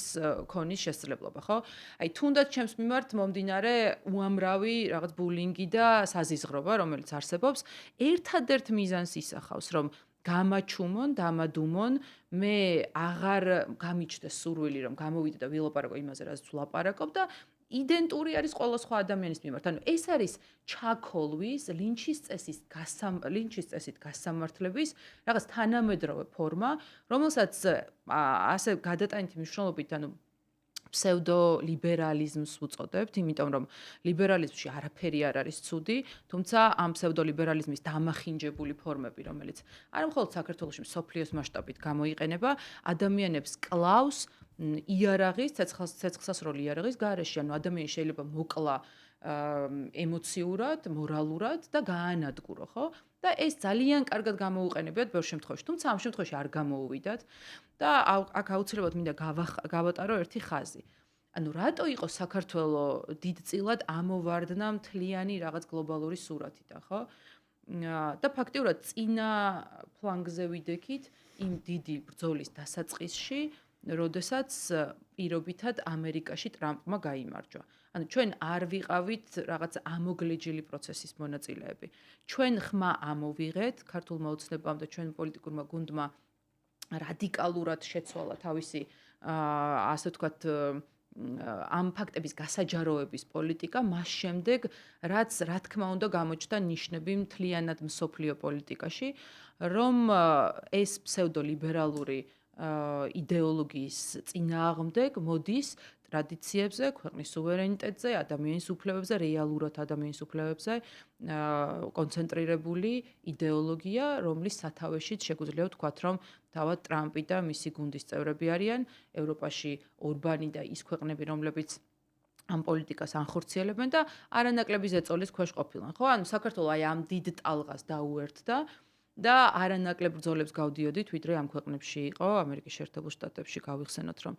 ქონის შესაძლებლობა, ხო? აი თუნდაც ჩემს მიმართ მომდინარე უამრავი რაღაც ბულინგი და საზიზღრობა, რომელიც არსებობს, ერთადერთ მიზანს ისახავს, რომ გამაჩუმონ, დამადუმონ, მე აღარ გამიჩნდეს სურვილი, რომ გამოვიდე და ვილაპარაკო იმაზე, რაც ვლაპარაკობ და იდენტური არის ყველა სხვა ადამიანის მიმართ. ანუ ეს არის ჩაქოლვის, ლინჩის წესით გასამართლების რაღაც თანამედროვე ფორმა, რომელსაც ასე გადატანითი მნიშვნელობით, ანუ ფსევდოლიბერალიზმს უწოდებთ, იმიტომ რომ ლიბერალიზმში არაფერი არ არის ცუდი, თუმცა ამ ფსევდოლიბერალიზმის დამახინჯებული ფორმები, რომელიც არა მხოლოდ საქართველოში, მსოფლიოს მასშტაბით გამოიყენება, ადამიანებს კლავს იარაღის, ცეცხლსასროლი იარაღის გარეშე, ანუ ადამიანი შეიძლება მოკლა ემოციურად, მორალურად და გაანადგურო, ხო? და ეს ძალიან კარგად გამოუყენებიათ ბევრ შემთხვევაში, თუმცა ამ შემთხვევაში არ გამოუვიდათ და აქ აუცილებლად მინდა გავატარო ერთი ხაზი. ანუ რატო იყო საქართველოს დიდწილად ამოვარდნა მთლიანი რაღაც გლობალური სურათიდან, ხო? და ფაქტიურად წინა ფლანგზე ვიდექით იმ დიდი ბრძოლის დასაწყისში, როდესაც პირობითად ამერიკაში ტრამპმა გაიმარჯვა. ანუ ჩვენ არ ვიყავით რაღაც ამოგლეჯილი პროცესის მონაწილეები. ჩვენ ხმა ამოვიღეთ ქართულმა ოცნებამ და ჩვენ პოლიტიკურმა გუნდმა რადიკალურად შეცვალა თავისი ასე ვთქვათ ამ ფაქტების გასაჯაროების პოლიტიკა მას შემდეგ, რაც რა თქმა უნდა გამოჩნდა ნიშნები მთლიანად მსოფლიო პოლიტიკაში, რომ ეს ფსევდოლიბერალური იდეოლოგიის წინააღმდეგ მოდის ტრადიციებზე, ქვეყნის სუვერენიტეტზე, ადამიანის უფლებებზე, რეალურად ადამიანის უფლებებზე კონცენტრირებული იდეოლოგია, რომლის სათავეშიც შეგვიძლია ვთქვათ, რომ თავად ტრამპი და მისი გუნდის წევრები არიან, ევროპაში ორბანი და ის ქვეყნები, რომლებიც ამ პოლიტიკას ანხორციელებენ და არანაკლები ზეწოლის ქვეშ ყოფილან, ხო? ანუ საქართველოს აი ამ დიდ ტალღას დაუერთდა და არანაკლებ ბრძოლებს გავდიოდით, ვიდრე ამ ქვეყნებში იყო, ამერიკის შეერთებულ შტატებში გავიხსენოთ, რომ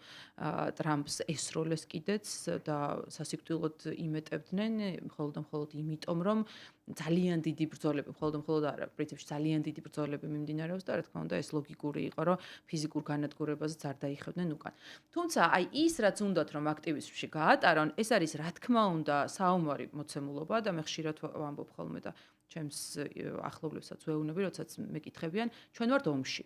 ტრამპს ესროლეს კიდეც და სასიკვდილოდ იმეტებდნენ, მხოლოდ იმიტომ, რომ ძალიან დიდი ბრძოლები, მხოლოდ არა, პრინციპში ძალიან დიდი ბრძოლები მიმდინარეობს და რა თქმა უნდა, ეს ლოგიკური იყო, რომ ფიზიკურ განადგურებაზეც არ დაიხევდნენ უკან. თუმცა, აი ის, რაც უნდათ, რომ აქტივიზმში გაატარონ, ეს არის რა თქმა უნდა საომარი მოცემულობა და მე ხშირად ვამბობ ხოლმე და ჩემს ახლობლებსაც ვეუბნები, როდესაც მეკითხებიან, ჩვენ ვართ ომში.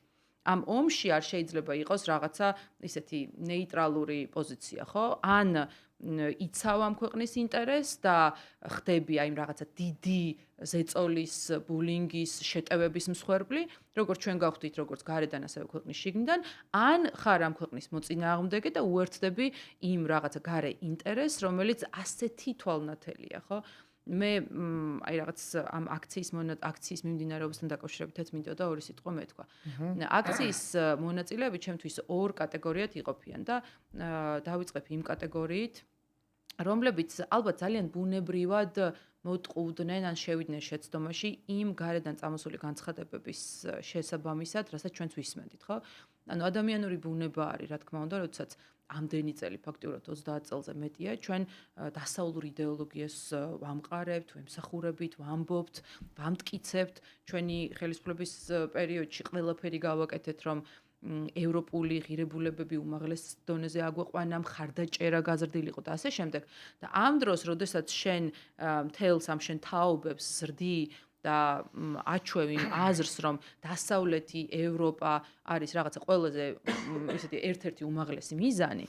ამ ომში არ შეიძლება იყოს რაღაცა ისეთი ნეიტრალური პოზიცია, ხო? ან იცავ ამ ქვეყნის ინტერესს და ხდები აი რაღაცა დიდი ზეწოლის, ბულინგის, შეტევების მსხვერპლი, როგორც ჩვენ გავხდით, როგორც გარედან, ასევე ქვეყნის შიგნიდან, ან ხარ ამ ქვეყნის მოწინააღმდეგე და უერთდები იმ რაღაცა გარე ინტერესს, რომელიც ასეთი თვალნათელია, ხო? მე აი რაღაც ამ აქციის მიმდინარეობასთან დაკავშირებითაც მინდოდა ორი სიტყვა მეთქვა. აქციის მონაწილეები ჩემთვის ორ კატეგორიად იყოფიან და დავიწყებ იმ კატეგორიით, რომლებიც ალბათ ძალიან ბუნებრივად მოტყუდნენ ან შევიდნენ შეცდომაში იმ გარედან წამოსული განცხადებების შესაბამისად, რასაც ჩვენც ვისმენთ, ხო? ანუ ადამიანური ბუნება არის, რა თქმა უნდა, როდესაც ამდენი წელი ფაქტიურად 30 წელზე მეტია, ჩვენ დასავლურ იდეოლოგიას ვამყარებთ, ვემსახურებით, ვამბობთ, ვამტკიცებთ, ჩვენი ხელისუფლების პერიოდში ყველაფერი გავაკეთეთ, რომ ევროპული ღირებულებები უმაღლეს დონეზე აგვეყვანა, მხარდაჭერა გაზრდილიყო და ასე შემდეგ. და ამ დროს, როდესაც შენ მთელს ამ შენ თაობებს ზრდი და აჩვევ იმ აზრს, რომ დასავლეთი ევროპა არის რაღაცა ყველაზე ისეთი ერთ-ერთი უმაღლესი მიზანი,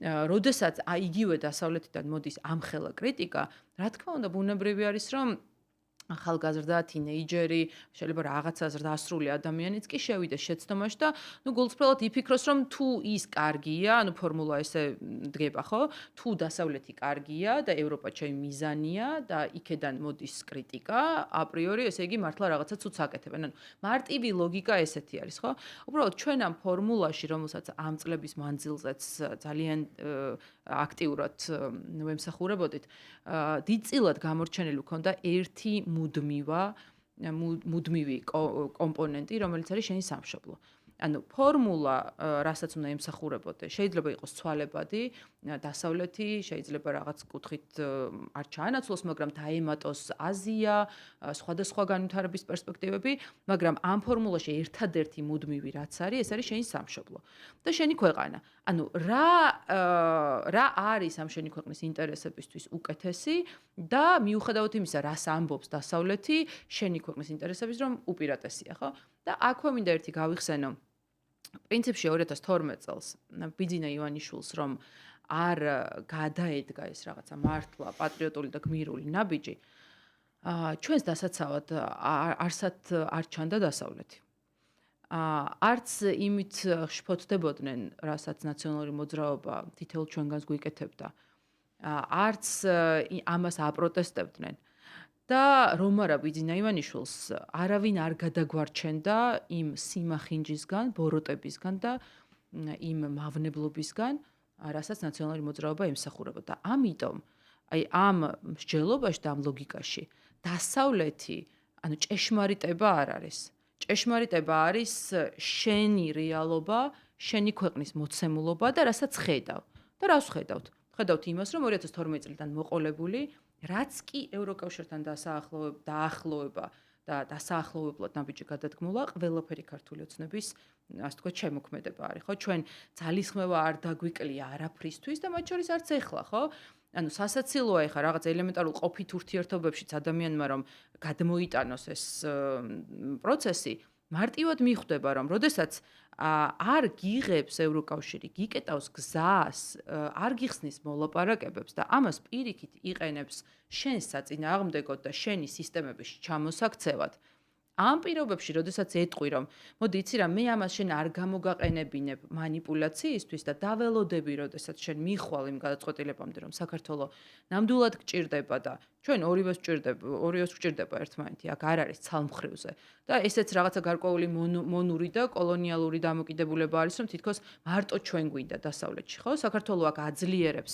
როდესაც იგივე დასავლეთიდან მოდის ამხელა კრიტიკა, რა თქმა უნდა, ბუნებრივი არის, რომ ახალგაზრდა, თინეიჯერი, შეიძლება რაღაცას დასრული ადამიანიც კი შევიდეს შეცდომაში და გულწრფელად იფიქროს, რომ თუ ის კარგია, ანუ ფორმულა ესე დგება, ხო? თუ დასავლეთი კარგია და ევროპა ჩემი მიზანია და იქედან მოდის კრიტიკა, აპრიორი, ესე იგი მართლა რაღაცა ცუდს აკეთებენ. ანუ მარტივი ლოგიკა ესეთი არის, ხო? უბრალოდ ჩვენ ამ ფორმულაში, რომელსაც ამ წლების მანძილზეც ძალიან აქტიურად ვემსახურებოდით, დიდწილად გამორჩენილი გვქონდა ერთი მუდმივი კომპონენტი, რომელიც არის შენი სამშობლო. ანუ ფორმულა, რასაც უნდა ემსახურებოდე, შეიძლება იყოს ცვალებადი, დასავლეთი, შეიძლება რაღაც კუთხით არ ჩაანაცვლოს, მაგრამ დაემატოს აზია, სხვადასხვა განვითარების პერსპექტივები, მაგრამ ამ ფორმულაში ერთადერთი მუდმივი რაც არის, ეს არის შენი სამშობლო და შენი ქვეყანა. ანუ რა არის ამ შენი ქვეყნის ინტერესებისთვის უკეთესი და მიუხედავად იმისა, რას ამბობს დასავლეთი, შენი ქვეყნის ინტერესების რომ უპირატესია, ხო? და აქვე მინდა ერთი გავიხსენო. პრინციპში 2012 წელს ბიძინა ივანიშვილს რომ არ გადაედგა ეს რაღაცა მართლა პატრიოტული და გმირული ნაბიჯი, ჩვენს დასაცავად არსად არ ჩანდა დასავლეთი. არც იმით შფოთდებოდნენ, რასაც ნაციონალური მოძრაობა თითოეულ ჩვენგანს გვიკეთებდა. არც ამას აპროტესტებდნენ. და რომ არა ბიძინა ივანიშვილს არავინ არ გადაგვარჩენდა იმ სიმახინჯისგან, ბოროტებისგან და იმ მავნებლობისგან, რასაც ნაციონალური მოძრაობა ემსახურებოდა. ამიტომ აი ამ მსჯელობაში და ამ ლოგიკაში დასავლეთი, ანუ ჭეშმარიტება არ არის. ჭეშმარიტება არის შენი რეალობა, შენი ქვეყნის მოცემულობა და რასაც ხედავ. და რას ვხედავთ? ხედავთ იმას, რომ 2012 წლიდან მოყოლებული, რაც კი ევროკავშირთან დაახლოება და დასაახლოვებლად ნაბიჯი გადადგმულა, ყველაფერი ქართული ოცნების, ასე ვთქვათ, შემოქმედება არის, ხო? ჩვენ ძალისხმევა არ დაგვიკლია არაფრისთვის და მათ შორის არც ეხლა, ხო? ანუ სასაცილოა ეხა რაღაც ელემენტარულ ყოფით ურთიერთობებშიც ადამიანმა რომ გადმოიტანოს ეს პროცესი, მარტივად მიხვდება რომ როდესაც არ გიღებს ევროკავშირი, გიკეტავს გზას, არ გიხსნის მოლაპარაკებებს და ამას პირიქით იყენებს შენს საწინააღმდეგოდ და შენი სისტემების ჩამოსაქცევად. ამ პირობებში, როდესაც ეტყვი რომ, მოდი იცი რა, მე ამას შენ არ გამოგაყენებინებ манипуляციისთვის და დაველოდები, როდესაც შენ მიხვალ იმ გადაწყვეტილებამდე, რომ საქართველო ნამდვილად გჭირდება და ჩვენ ორივეს გჭირდება ერთმანეთი, აქ არ არის ცალმხრივზე. და ესეც რაღაცა გარკვეული მონური და კოლონიალური დამოკიდებულება არის, რომ თითქოს მარტო ჩვენ გვინდა დასავლეთში, ხო? საქართველო აქ აძლიერებს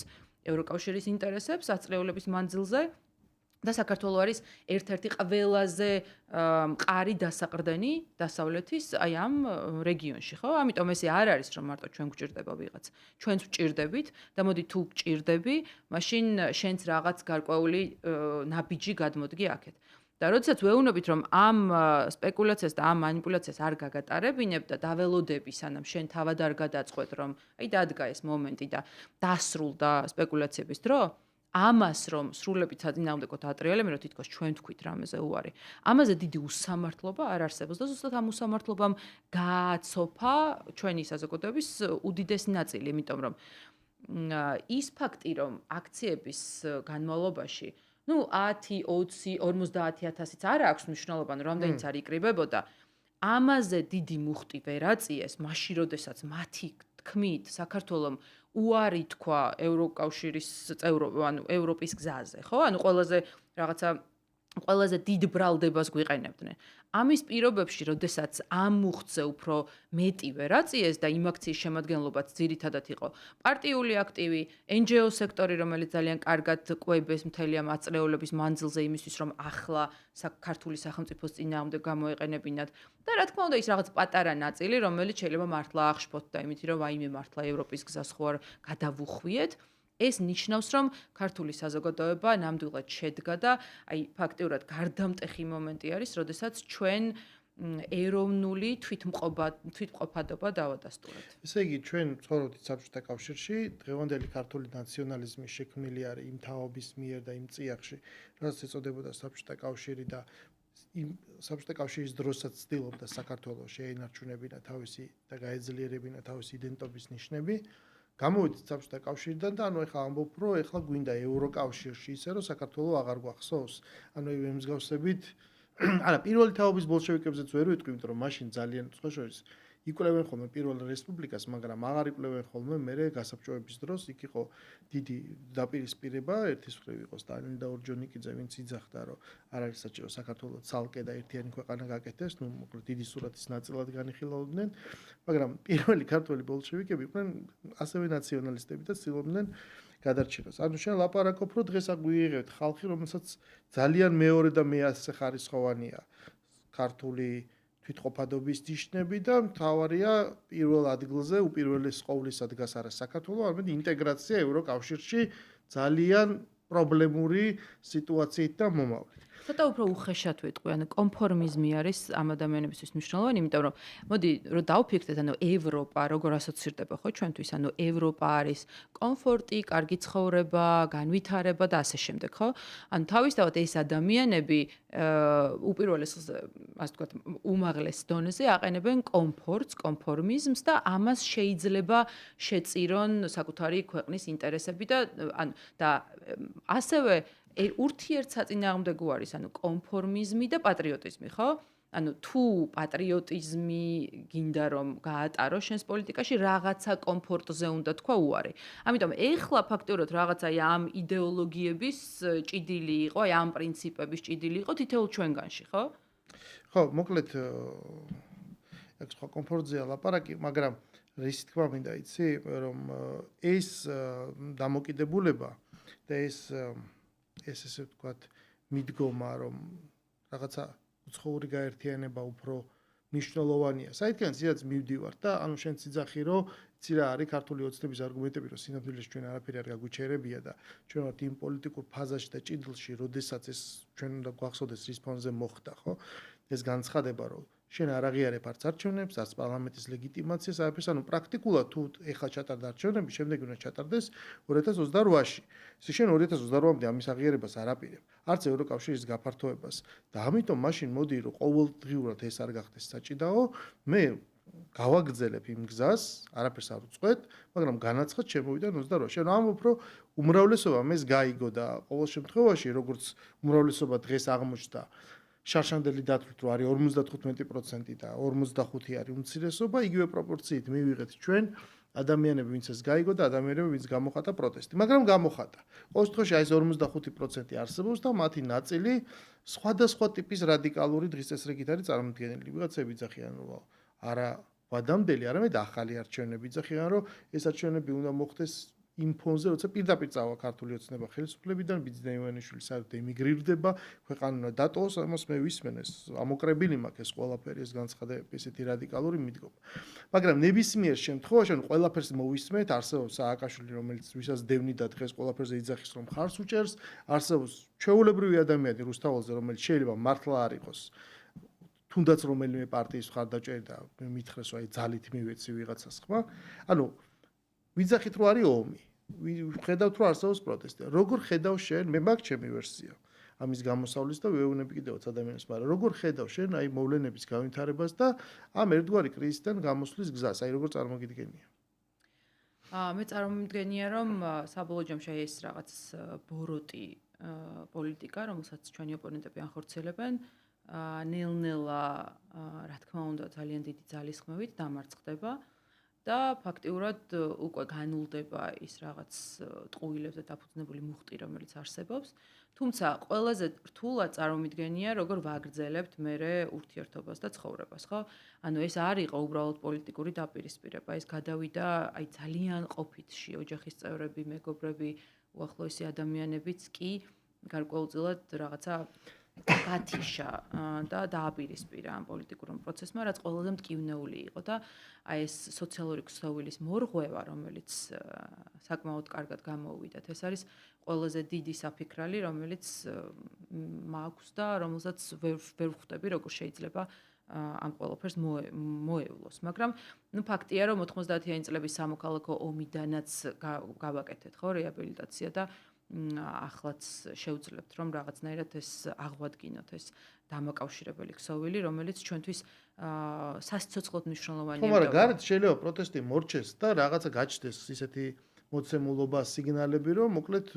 ევროკავშირის ინტერესებს აწლეულების მანძილზე. და საქართველო არის ერთ-ერთი ყველაზე მყარი დასაყრდენი დასავლეთის აი ამ რეგიონში, ხო? ამიტომ ესე არ არის რომ მარტო ჩვენ გვჭირდება ვიღაც. ჩვენც ვჭირდებით და მოდი თუ გჭირდები, მაშინ შენც რაღაც გარკვეული ნაბიჯი გადმოდგი აქეთ. და როდესაც ვეუბნებით რომ ამ სპეკულაციას და ამ манипуляციას არ გაგატარებინებ და დაველოდები სანამ შენ თავად არ გადაწყვეტ რომ აი დადგა ეს მომენტი და დასრულდა სპეკულაციების დრო, ამას რომ სრულებით საწინააღმდეგოდ ატრიალებენ, რომ თითქოს ჩვენ თქვით რამეზე უარი. ამაზე დიდი უსამართლობა არ არსებობს და ზუსტად ამ უსამართლობამ გააცოფა ჩვენი საზოგადოების უდიდესი ნაწილი, იმიტომ რომ ის ფაქტი, რომ აქციების განმავლობაში, 10, 20, 50000-იც არ აქვს მნიშვნელობა, რამდენიც არ იკრიბებოდა, ამაზე დიდი მუხტი ვერ აწიეს, მაშინ როდესაც მათი თქმით საქართველომ უარი თქვა ევროკავშირის ანუ ევროპის გზაზე, ხო? ანუ ყველაზე დიდ ბრალდებას გვიყენებდნენ. ამის პირობებში, როდესაც ამ მუხტზე უფრო მეტი ვერ აწიეს და იმ აქციის შემადგენლობაც ძირითადად იყო პარტიული აქტივი, NGO სექტორი, რომელიც ძალიან კარგად ყვებეს მთელი ამ აწლეულების მანძილზე იმისთვის, რომ ახლა ქართული სახელმწიფოს წინააღმდეგ გამოეყენებინათ და რა თქმა უნდა ის რაღაც პატარა ნაწილი, რომელიც შეიძლება მართლა აღშფოთდა და იმით, რომ აი მე მართლა ევროპის გზას ხო არ გადავუხვიეთ. ეს ნიშნავს, რომ ქართული საზოგადოება ნამდვილად შედგა და აი ფაქტიურად გარდამტეხი მომენტი არის, როდესაც ჩვენ ეროვნული თვითმყოფადობა დავადასტურეთ. ესე იგი, ჩვენ ცხოვრობთ საბჭოთა კავშირში, დღევანდელი ქართული ნაციონალიზმი შექმნილი არის იმ თაობის მიერ და იმ წიაღში, რაც ეწოდებოდა საბჭოთა კავშირი და იმ საბჭოთა კავშირის დროსაც ცდილობდა საქართველოს შეენარჩუნებინა თავისი და გაეძლიერებინა თავისი იდენტობის ნიშნები. გამოვიდით საბჭოთა კავშირიდან და ანუ ეხლა ამბობ, რომ ეხლა გვინდა ევროკავშირში ისე, რომ საქართველო აღარ გვახსოვს. ანუ იმ მსგავსებით, არა, პირველი თაობის ბოლშევიკებზეც ვერ ვიტყვი, იმიტომ რომ მაშინ ძალიან სხვა შორის იკვლევენ ხოლმე პირველ რესპუბლიკას, მაგრამ აღარ იკვლევენ ხოლმე მერე გასაბჭოების დროს, იქ იყო დიდი დაპირისპირება, ერთის მხრივ იყო სტალინი და ორჯონიკიძე, ვინც იძახდა, რომ არ არის საჭირო საქართველოს ცალკე და ერთიანი ქვეყანა გაკეთდეს, მოკლედ დიდი სურათის ნაწილად განიხილავდნენ, მაგრამ პირველი ქართველი ბოლშევიკები იყვნენ ასევე ნაციონალისტები და ცდილობდნენ გადარჩენას. ანუ შენ ლაპარაკობ, რომ დღეს აგვიიღებთ ხალხი, რომელსაც ძალიან მეორე და მეასე ხარისხოვანია ქართული თვითყოფადობის ნიშნები და მთავარია პირველ ადგილზე უპირველეს ყოვლისა დგას არა საქართველო, არამედ ინტეგრაცია ევროკავშირში ძალიან პრობლემური სიტუაციით და მომავლით. ცოტა უფრო უხეშად ვიტყვი, ანუ კონფორმიზმი არის ამ ადამიანებისთვის მნიშვნელოვანი, იმიტომ რომ მოდი რომ დავფიქრდეთ, ანუ ევროპა როგორ ასოცირდება ხო ჩვენთვის, ანუ ევროპა არის კომფორტი, კარგი ცხოვრება, განვითარება და ასე შემდეგ, ხო? ანუ თავისთავად ეს ადამიანები უპირველეს, ასე ვთქვათ, უმაღლეს დონეზე აყენებენ კომფორტს, კონფორმიზმს და ამას შეიძლება შეწირონ საკუთარი ქვეყნის ინტერესები და ანუ და ასევე ურთიერთსაწინააღმდეგო არის, ანუ კონფორმიზმი და პატრიოტიზმი, ხო? ანუ თუ პატრიოტიზმი გინდა რომ გაატარო შენს პოლიტიკაში, რაღაცა კომფორტზე უნდა თქვა უარი. ამიტომ ეხლა ფაქტიურად რაღაცა ამ იდეოლოგიების ჭიდილი იყო, ამ პრინციპების ჭიდილი იყო თითოეულ ჩვენგანში, ხო? ხო, მოკლედ აქ სხვა კომფორტზეა ლაპარაკი, მაგრამ რის თქმა მინდა იცი, რომ ეს დამოკიდებულება და ეს ესე ვთქვათ, მიდგომა, რომ რაღაცა უცხოური გაერთიანება უფრო მნიშვნელოვანია. საერთოდ ისედაც მივდივარ და ანუ შენ ციძახი, რომ ცირა არის ქართული ოცნების არგუმენტები, რომ სინამდვილეში ჩვენ არაფერი არ გაგვიჩერებია და ჩვენ ვართ იმ პოლიტიკურ ფაზაში და ჭიდილში, როდესაც ეს ჩვენ უნდა გვახსოვდეს რის ფონზე მოხდა, ხო? ეს განცხადება, რომ შენ არ აღიარებ არც არჩევნებს, არც პარლამენტის ლეგიტიმაციას, არაფერს, ანუ პრაქტიკულად თუ ეხლა ჩატარდა არჩევნები, შემდეგ უნდა ჩატარდეს 2028-ში. ისე შენ 2028-მდე ამის აღიარებას არ აპირებ, არც ევროკავშირის გაფართოებას და ამიტომ მაშინ მოდი რომ ყოველდღიურად ეს არ გახდეს საჭიდაო, მე გავაგრძელებ იმ გზას, არაფერს არ უწყვეტ, მაგრამ განაცხად შემოვიდა 28. შენ ამბობ, რომ უმრავლესობამ ეს გაიგო და ყოველ შემთხვევაში, როგორც უმრავლესობა დღეს აღმოჩნდა შარშანდელი დათვლით, რომ არის 55% და 45 არის უმცირესობა, იგივე პროპორციით მივიღეთ ჩვენ ადამიანები, ვინც ეს გაიგო და ადამიანები, ვინც გამოხატა პროტესტი, მაგრამ გამოხატა. ყოველ შემთხვევაში აი ეს 45% არსებობს და მათი ნაწილი სხვადასხვა ტიპის რადიკალური დღის წესრიგით არის წარმოდგენილი. ვიღაცები იძახიან, რომ არა ვადამდელი, არამედ ახალი არჩევნები იძახიან, რომ ეს არჩევნები უნდა მოხდეს იმ ფონზე, როცა პირდაპირ წავა ქართული ოცნება ხელისუფლებიდან, ბიძინა ივანიშვილი საერთოდ ემიგრირდება, ქვეყანა უნდა დატოვოს, ამას მე ვისმენ ეს ამოკრებილი მაქვს ეს ყველაფერი, ეს განცხადებები, ესეთი რადიკალური მიდგომა. მაგრამ ნებისმიერ შემთხვევაში, ანუ ყველაფერს მოვისმენთ, არსებობს სააკაშვილი, რომელიც ვისაც დევნი და დღეს ყველაფერზე იძახის, რომ ხარს უჭერს, არსებობს ჩვეულებრივი ადამიანი რუსთაველზე, რომელიც შეიძლება მართლა არ იყოს თუნდაც რომელიმე პარტიის მხარდაჭერი და მითხრეს, რომ აი ძალით მივეცი ვიღაცას ხმა. ანუ ვიძახით, რომ არის ომი. ხედავთ, რომ არსებობს პროტესტი. როგორ ხედავ შენ? მე მაქვს ჩემი ვერსია ამის გამოსავლის და ვეუბნები კიდევაც ადამიანებს, მაგრამ როგორ ხედავ შენ აი მოვლენების განვითარებას და ამ ერთგვარი კრიზისიდან გამოსვლის გზას, აი როგორ წარმოგიდგენია? მე წარმომიდგენია, რომ საბოლოო ჯამში ეს რაღაც ბოროტი პოლიტიკა, რომელსაც ჩვენი ოპონენტები ანხორციელებენ, ნელ-ნელა, რა თქმა უნდა, ძალიან დიდი ძალისხმევით დამარცხდება და ფაქტიურად უკვე განულდება ის რაღაც ტყუილებზე დაფუძნებული მუხტი, რომელიც არსებობს. თუმცა ყველაზე რთულად წარმომიდგენია, როგორ ვაგრძელებთ მერე ურთიერთობას და ცხოვრებას, ხო? ანუ ეს არ იყო უბრალოდ პოლიტიკური დაპირისპირება, ეს გადავიდა აი ძალიან ყოფითში, ოჯახის წევრები, მეგობრები, უახლოესი ადამიანებიც კი გარკვეულწილად რაღაცა გათიშა და დააპირისპირა ამ პოლიტიკურ პროცესმა, რაც ყველაზე მტკივნეული იყო და აი ეს სოციალური ქსოვილის მორღვევა, რომელიც საკმაოდ კარგად გამოუვიდათ, ეს არის ყველაზე დიდი საფიქრალი, რომელიც მაქვს და რომელსაც ვერ ვხვდები, როგორ შეიძლება ამ ყველაფერს მოევლოს. მაგრამ ნუ ფაქტია, რომ 90-იანი წლების სამოქალაქო ომიდანაც გავაკეთეთ, ხო, რეაბილიტაცია და ახლაც შევძლებთ, რომ რაღაცნაირად ეს აღვადგინოთ, ეს დამაკავშირებელი ქსოვილი, რომელიც ჩვენთვის სასიცოცხლოდ მნიშვნელოვანია. ხო, მაგრამ გარეთ შეიძლება პროტესტი მორჩეს და რაღაცა გაჩნდეს ისეთი მოცემულობა, სიგნალები, რომ მოკლედ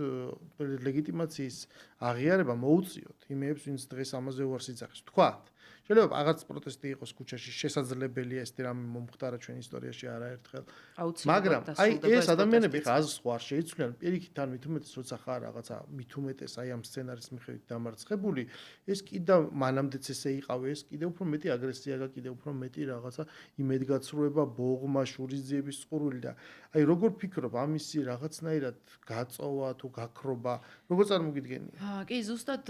ლეგიტიმაციის აღიარება მოუწიოთ იმებს, ვინც დღეს ამაზე უარს იძახის. თქვათ, შეიძლება აღარც პროტესტი იყოს ქუჩაში, შესაძლებელია ეს რამე მომხდარა ჩვენ ისტორიაში არაერთხელ. მაგრამ აი ეს ადამიანები ხა აზრს ხო არ შეიცვლიან, პირიქით ან მით უმეტეს როცა ხარ რაღაცა მით უმეტეს აი ამ სცენარის მიხედვით დამარცხებული, ეს კიდევ მანამდეც ესე იყავი, ეს კიდევ უფრო მეტი აგრესია და კიდევ უფრო მეტი რაღაცა იმედგაცრუება, ბოღმა, შურისძიების წყურვილი და აი როგორ ფიქრობ ამისი რაღაცნაირად გაწოვა თუ გაქრობა, როგორ წარმოგიდგენია? კი, ზუსტად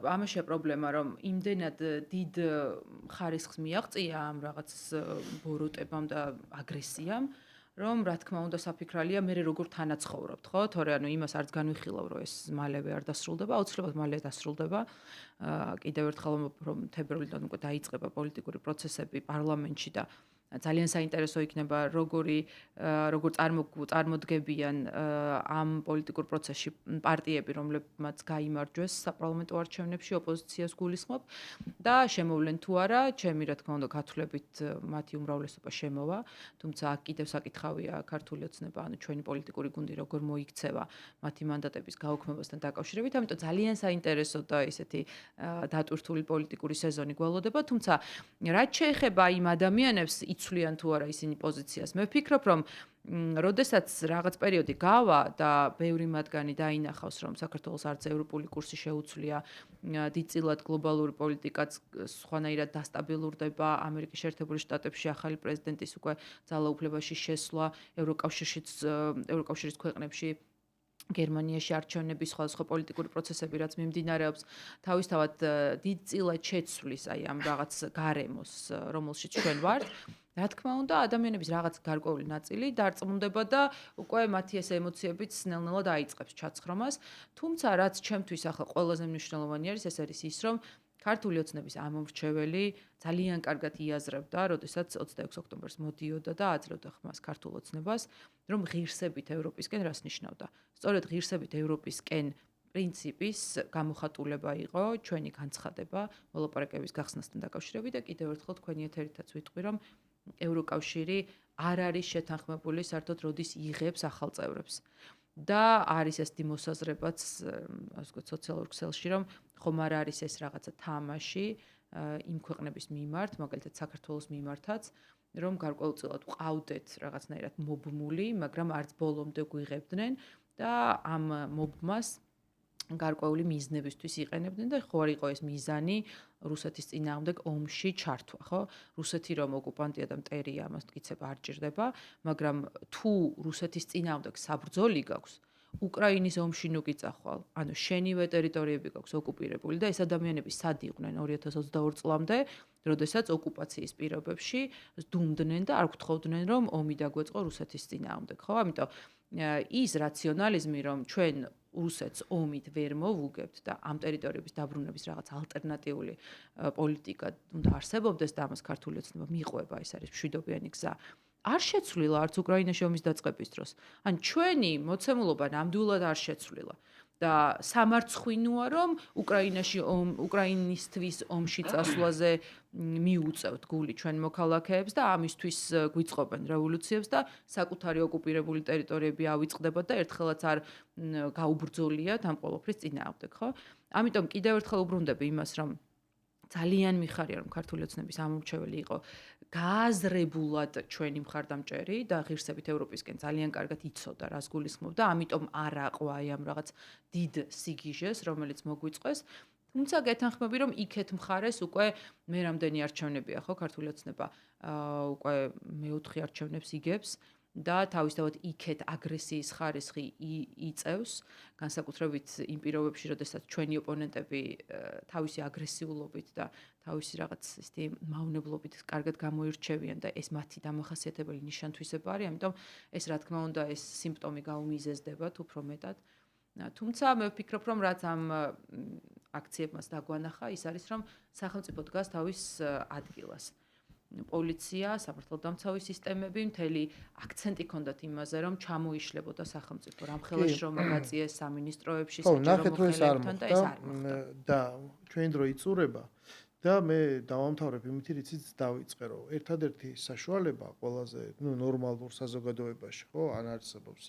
ამაშია პრობლემა, რომ იმდენად დიდ ხარისხს მიაღწია ამ რაღაც ბოროტებამ და აგრესიამ, რომ რა თქმა უნდა საფიქრალია მე როგორ თანაცხოვრობთ, ხო? თორე ანუ იმას არც განვიხილავ, რომ ეს მალევე არ დასრულდება, აუცილებლად მალე დასრულდება. კიდევ ერთხელ რომ თებერვლიდან უკვე დაიწყება პოლიტიკური პროცესები პარლამენტში და ძალიან საინტერესო იქნება როგორ წარმოდგებიან ამ პოლიტიკურ პროცესში პარტიები, რომლებმაც გაიმარჯვეს საპარლამენტო არჩევნებში, ოპოზიციას გულისხმობ და შემოვლენ თუ არა, ჩემი რა თქმა უნდა გათვლებით მათი უმრავლესობა შემოვა, თუმცა აქ კიდევ საკითხავია ქართული ოცნება, ანუ ჩვენი პოლიტიკური გუნდი როგორ მოიქცევა მათი მანდატების გაუქმებასთან დაკავშირებით, ამიტომ ძალიან საინტერესო და ესეთი დატვირთული პოლიტიკური სეზონი გველოდება, თუმცა რაც შეეხება იმ ადამიანებს იცვლიან თუ არა ისინი პოზიციას. მე ვფიქრობ, რომ როდესაც რაღაც პერიოდი გავა და ბევრი მათგანი დაინახავს, რომ საქართველოს არც ევროპული კურსი შეუცვლია, დიდწილად გლობალური პოლიტიკაც სხვანაირად დასტაბილურდება, ამერიკის შეერთებული შტატებში ახალი პრეზიდენტის უკვე ძალაუფლებაში შესვლა, ევროკავშირის ქვეყნებში გერმანიაში არჩევნების სხვადასხვა პოლიტიკური პროცესები რაც მიმდინარეობს თავისთავად დიდწილად შეცვლის აი ამ რაღაც გარემოს რომელშიც ჩვენ ვართ რა თქმა უნდა ადამიანების რაღაც გარკვეული ნაწილი დარწმუნდება და უკვე მათი ეს ემოციებიც ნელ-ნელა დაიწყებს ჩაცხრომას თუმცა რაც ჩემთვის ახლა ყველაზე მნიშვნელოვანი არის ეს არის ის რომ ქართული ოცნების ამომრჩეველი ძალიან კარგად იაზრებდა, როდესაც 26 ოქტომბერს მოდიოდა და აძლევდა ხმას ქართულ ოცნებას, რომ ღირსებით ევროპისკენ რას ნიშნავდა. სწორედ ღირსებით ევროპისკენ პრინციპის გამოხატულება იყო ჩვენი განცხადება მოლაპარაკების გახსნასთან დაკავშირებით და კიდევ ერთხელ თქვენი ეთერითაც ვიტყვი, რომ ევროკავშირი არ არის შეთანხმებული საერთოდ როდის იღებს ახალ წევრებს. და არის ეს მოსაზრებაც, ასე ვთქვათ, სოციალურ ქსელში, რომ ხომ არ არის ეს რაღაცა თამაში იმ ქვეყნების მიმართ, მაგალითად საქართველოს მიმართაც, რომ გარკვეულწილად ვყავდეთ რაღაცნაირად მობმული, მაგრამ არც ბოლომდე გვიღებდნენ და ამ მობმას გარკვეული მიზნებისთვის იყენებდნენ და ხო არ იყო ეს მიზანი რუსეთის წინააღმდეგ ომში ჩართვა, ხო? რუსეთი რომ ოკუპანტია და მტერია, ამას მტკიცება არ ჭირდება, მაგრამ თუ რუსეთის წინააღმდეგ საბრძოლი გაქვს, უკრაინის ომში ნუ გიწახვალ, ანუ შენივე ტერიტორიები გაქვს ოკუპირებული და ეს ადამიანები სად იყვნენ 2022 წლამდე, როდესაც ოკუპაციის პირობებში დუმდნენ და არ გთხოვდნენ რომ ომი დაგვეწყო რუსეთის წინააღმდეგ, ხო? ამიტომ ის რაციონალიზმი რომ ჩვენ რუსეთს ომით ვერ მოვუგებთ და ამ ტერიტორიების დაბრუნების რაღაც ალტერნატიული პოლიტიკა უნდა არსებობდეს და ამას ქართული ოცნება მიყვება, ეს არის მშვიდობიანი გზა. არ შეცვლილა არც უკრაინაში ომის დაწყების დროს. ან ჩვენი მოცემულობა ნამდვილად არ შეცვლილა. და სამარცხვინოა რომ უკრაინისთვის ომში წასვლაზე მიუწევთ გული ჩვენ მოქალაქეებს და ამისთვის გვიწყობენ რევოლუციებს და საკუთარი ოკუპირებული ტერიტორიები ავიწყდებათ და ერთხელაც არ გაუბრძოლიათ ამ ყოველფრის წინააღმდეგ, ხო? ამიტომ კიდევ ერთხელ უბრუნდები იმას, რომ ძალიან მიხარია რომ ქართული ოცნების ამომრჩეველი იყო გააზრებულად ჩვენი მხარდამჭერი და ღირსებით ევროპისკენ ძალიან კარგად იცოდა რას გულისხმობდა, ამიტომ არ აყვა აი ამ რაღაც დიდ სიგიჟეს, რომელიც მოგვიწყვეს. თუმცა გეთანხმები რომ იქეთ მხარეს უკვე მე რამდენი არჩევნებია ხო ქართული ოცნება უკვე მეოთხე არჩევნებს იგებს და თავისთავად იქეთ აგრესიის ხარისხი იწევს, განსაკუთრებით იმ პირობებში, როდესაც ჩვენი ოპონენტები თავისი აგრესიულობით და თავისი რაღაც ისეთი მავნებლობით კარგად გამოირჩევიან და ეს მათი დამახასიათებელი ნიშან-თვისება არის, ამიტომ ეს რა თქმა უნდა ეს სიმპტომი გაუმიზეზდებათ უფრო მეტად. თუმცა მე ვფიქრობ, რომ რაც ამ აქციებმაც დაგვანახა, ის არის, რომ სახელმწიფო დგას თავის ადგილას. პოლიცია, სამართალდამცავი სისტემები, მთელი აქცენტი ჰქონდათ იმაზე, რომ ჩამოიშლებოდა სახელმწიფო რამხელა შრომა გაწიეს სამინისტროებში, საჯარო მოხელეებთან და ეს არ მოხდა. და ჩვენი დრო იწურება და მე დავამთავრებ იმით, რიციც დავიწყე, რომ ერთადერთი საშუალება ყველაზე, ნორმალურ საზოგადოებაში, ხო, ან არსებობს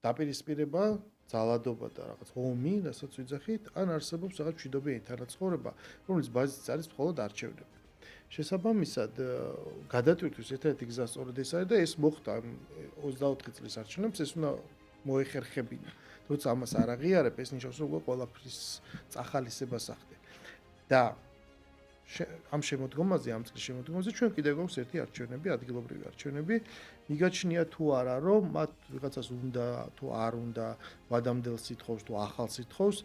დაპირისპირება, ძალადობა და რაღაც ომი, რასაც ვიძახით, ან არსებობს რაღაც მშვიდობიანი თანაცხოვრება, რომელიც ბაზისიც არის მხოლოდ არჩევნები. შესაბამისად, გადატვირთვის ერთ-ერთი გზა სწორედ ეს არის და ეს მოხდა 24 წლის არჩევნებს, ეს უნდა მოეხერხებინა. თუმცა ამას არ აღიარებ, ეს ნიშნავს, რომ ყველაფრის წახალისებას ახდე. და ამ შემოდგომაზე, ამ წლის შემოდგომაზე ჩვენ კიდევ გვაქვს ერთი არჩევნები, ადგილობრივი არჩევნები. მიგაჩნია თუ არა, რომ მათ ვიღაცას უნდა, თუ არ უნდა, ვადამდელ სითხოვს, თუ ახალ სითხოვს,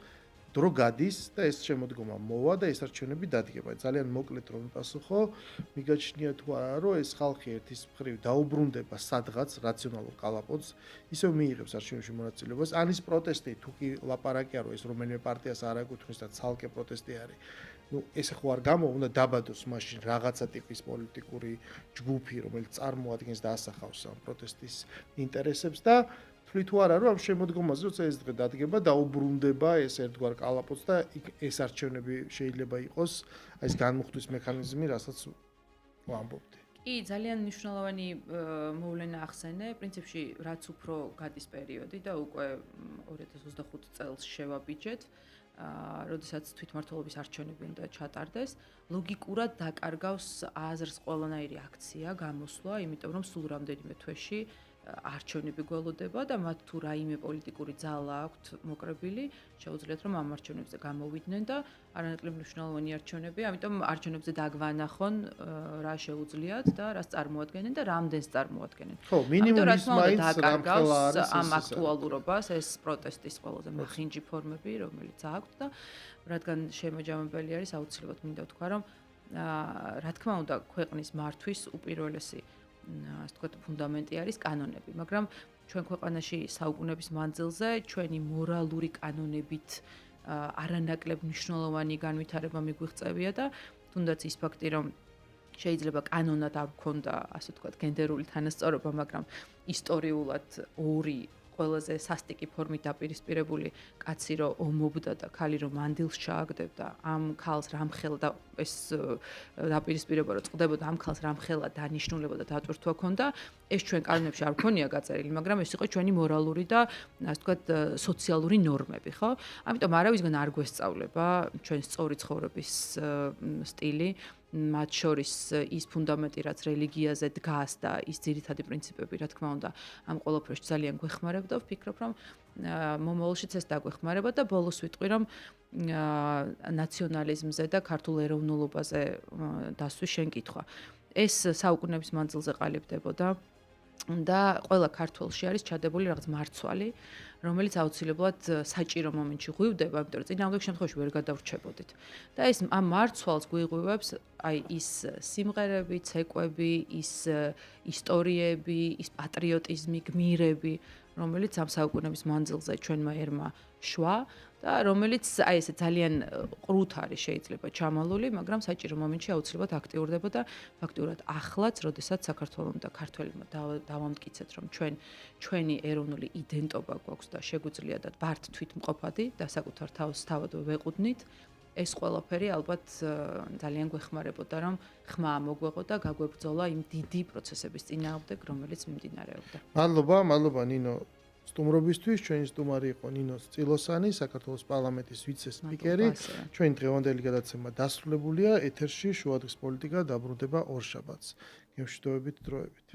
დრო გადის და ეს შემოდგომა მოვა და ეს არჩევნები დადგება. ძალიან მოკლედ რომ ვიპასუხო, მიგაჩნია თუ არა, რომ ეს ხალხი ერთის მხრივ დაუბრუნდება სადღაც რაციონალურ კალაპოტს, ისევ მიიღებს არჩევნებში მონაწილეობას. ან ის პროტესტი თუ კი ლაპარაკია, რომ ეს რომელიმე პარტიას არ აკუთვნის და ცალკე პროტესტი არის. ეს ხო არ გამო უნდა დაბადოს მაშინ რაღაცა ტიპის პოლიტიკური ჯგუფი, რომელიც წარმოადგენს და ასახავს ამ პროტესტის ინტერესებს და თვლით თუ არა, რომ ამ შემოდგომაზე როცა ეს დღე დადგება, დაუბრუნდება ეს ერთგვარ კალაპოტს და ეს არჩევნები შეიძლება იყოს ეს განმუხტვის მექანიზმი, რასაც ვამბობდი. კი, ძალიან მნიშვნელოვანი მოვლენა ახსენე, პრინციპში რაც უფრო გადის პერიოდი და უკვე 2025 წელს შევაბიჯეთ, როდესაც თვითმმართველობის არჩევნები უნდა ჩატარდეს, ლოგიკურად დაკარგავს აზრს ყველანაირი აქცია, გამოსვლა, იმიტომ რომ სულ რამდენიმე თვეში არჩევნები გველოდება და მათ თუ რაიმე პოლიტიკური ძალა აქვთ მოკრებილი, შეუძლიათ რომ ამ არჩევნებზე გამოვიდნენ და არანაკლებ მნიშვნელოვანი არჩევნებია, ამიტომ არჩევნებზე დაგვანახონ რა შეუძლიათ და რას წარმოადგენენ და რამდენს წარმოადგენენ. ხო, მინიმუმ ის მაინც რამხელა არის ამ აქტუალურობას ეს პროტესტის ყველაზე მახინჯი ფორმები, რომელიც აქვთ და რადგან შემაჯამებელი არის, აუცილებლად მინდა ვთქვა, რომ რა თქმა უნდა, ქვეყნის მართვის უპირველესი ასე ვთქვათ, ფუნდამენტი არის კანონები, მაგრამ ჩვენ ქვეყანაში საუკუნეების მანძილზე ჩვენი მორალური კანონებით არანაკლებ მნიშვნელოვანი განვითარება მიგვიღწევია და თუნდაც ის ფაქტი, რომ შეიძლება კანონად არ გქონდა, ასე ვთქვათ, გენდერული თანასწორობა, მაგრამ ისტორიულად ორი ყველაზე სასტიკი ფორმით დაპირისპირებული კაცი რო ომობდა და ქალი რო მანდილს ჩააგდებდა, ამ ქალს რამხელა და ეს დაპირისპირება რო წყდებოდა, ამ ქალს რამხელა დანიშნულება და დატვირთვა ქონდა, ეს ჩვენ კანონებში არ ქონია გაწერილი, მაგრამ ეს იყო ჩვენი მორალური და ასე ვთქვათ, სოციალური ნორმები, ხო? ამიტომ არავისგან არ გვესწავლება ჩვენ სწორი ცხოვრების სტილი, მათ შორის ის ფუნდამენტი, რაც რელიგიაზე დგას და ის ძირითადი პრინციპები, რა თქმა უნდა, ამ ყველაფერს ძალიან გვეხმარება და ვფიქრობ, რომ მომავალშიც ეს დაგვეხმარება და ბოლოს ვიტყვი, რომ ნაციონალიზმზე და ქართულ ეროვნულობაზე დასვის შენ კითხვა. ეს საუკუნეების მანძილზე ყალიბდებოდა და ყველა ქართველში არის ჩადებული რაღაც მარცვალი, რომელიც აუცილებლად საჭირო მომენტში ღვივდება, იმიტომ რომ წინააღმდეგ შემთხვევაში ვერ გადავრჩებოდით. და ეს ამ მარცვალს გვიღვივებს აი ის სიმღერები, ცეკვები, ის ისტორიები, ის პატრიოტიზმი, გმირები, რომელიც ამ საუკუნეების მანძილზე ჩვენმა ერმა შვა და რომელიც აი ესე ძალიან ყრუთ არის შეიძლება ჩამალული, მაგრამ საჭირო მომენტში აუცილებლად აქტიურდება და ფაქტურად ახლაც, როდესაც საქართველოს და ქართველებმა დავამტკიცეთ, რომ ჩვენი ეროვნული იდენტობა გვაქვს და შეგვიძლია და ვართ თვითმყოფადი და საკუთარ თავს თავად ვეყუდნით, ეს ყველაფერი ალბათ ძალიან გვეხმარებოდა, რომ ხმა მოგვეყო და გაგვებრძოლა იმ დიდი პროცესების წინააღმდეგ, რომელიც მიმდინარეობდა. მადლობა ნინო. სტუმრობისთვის ჩვენი სტუმარი იყო ნინო წილოსანი, საქართველოს პარლამენტის ვიცე-სპიკერი. ჩვენი დღევანდელი გადაცემა დასრულებულია. ეთერში შუადღის პოლიტიკა დაბრუნდება ორშაბათს. გემშვიდობებით დროებით.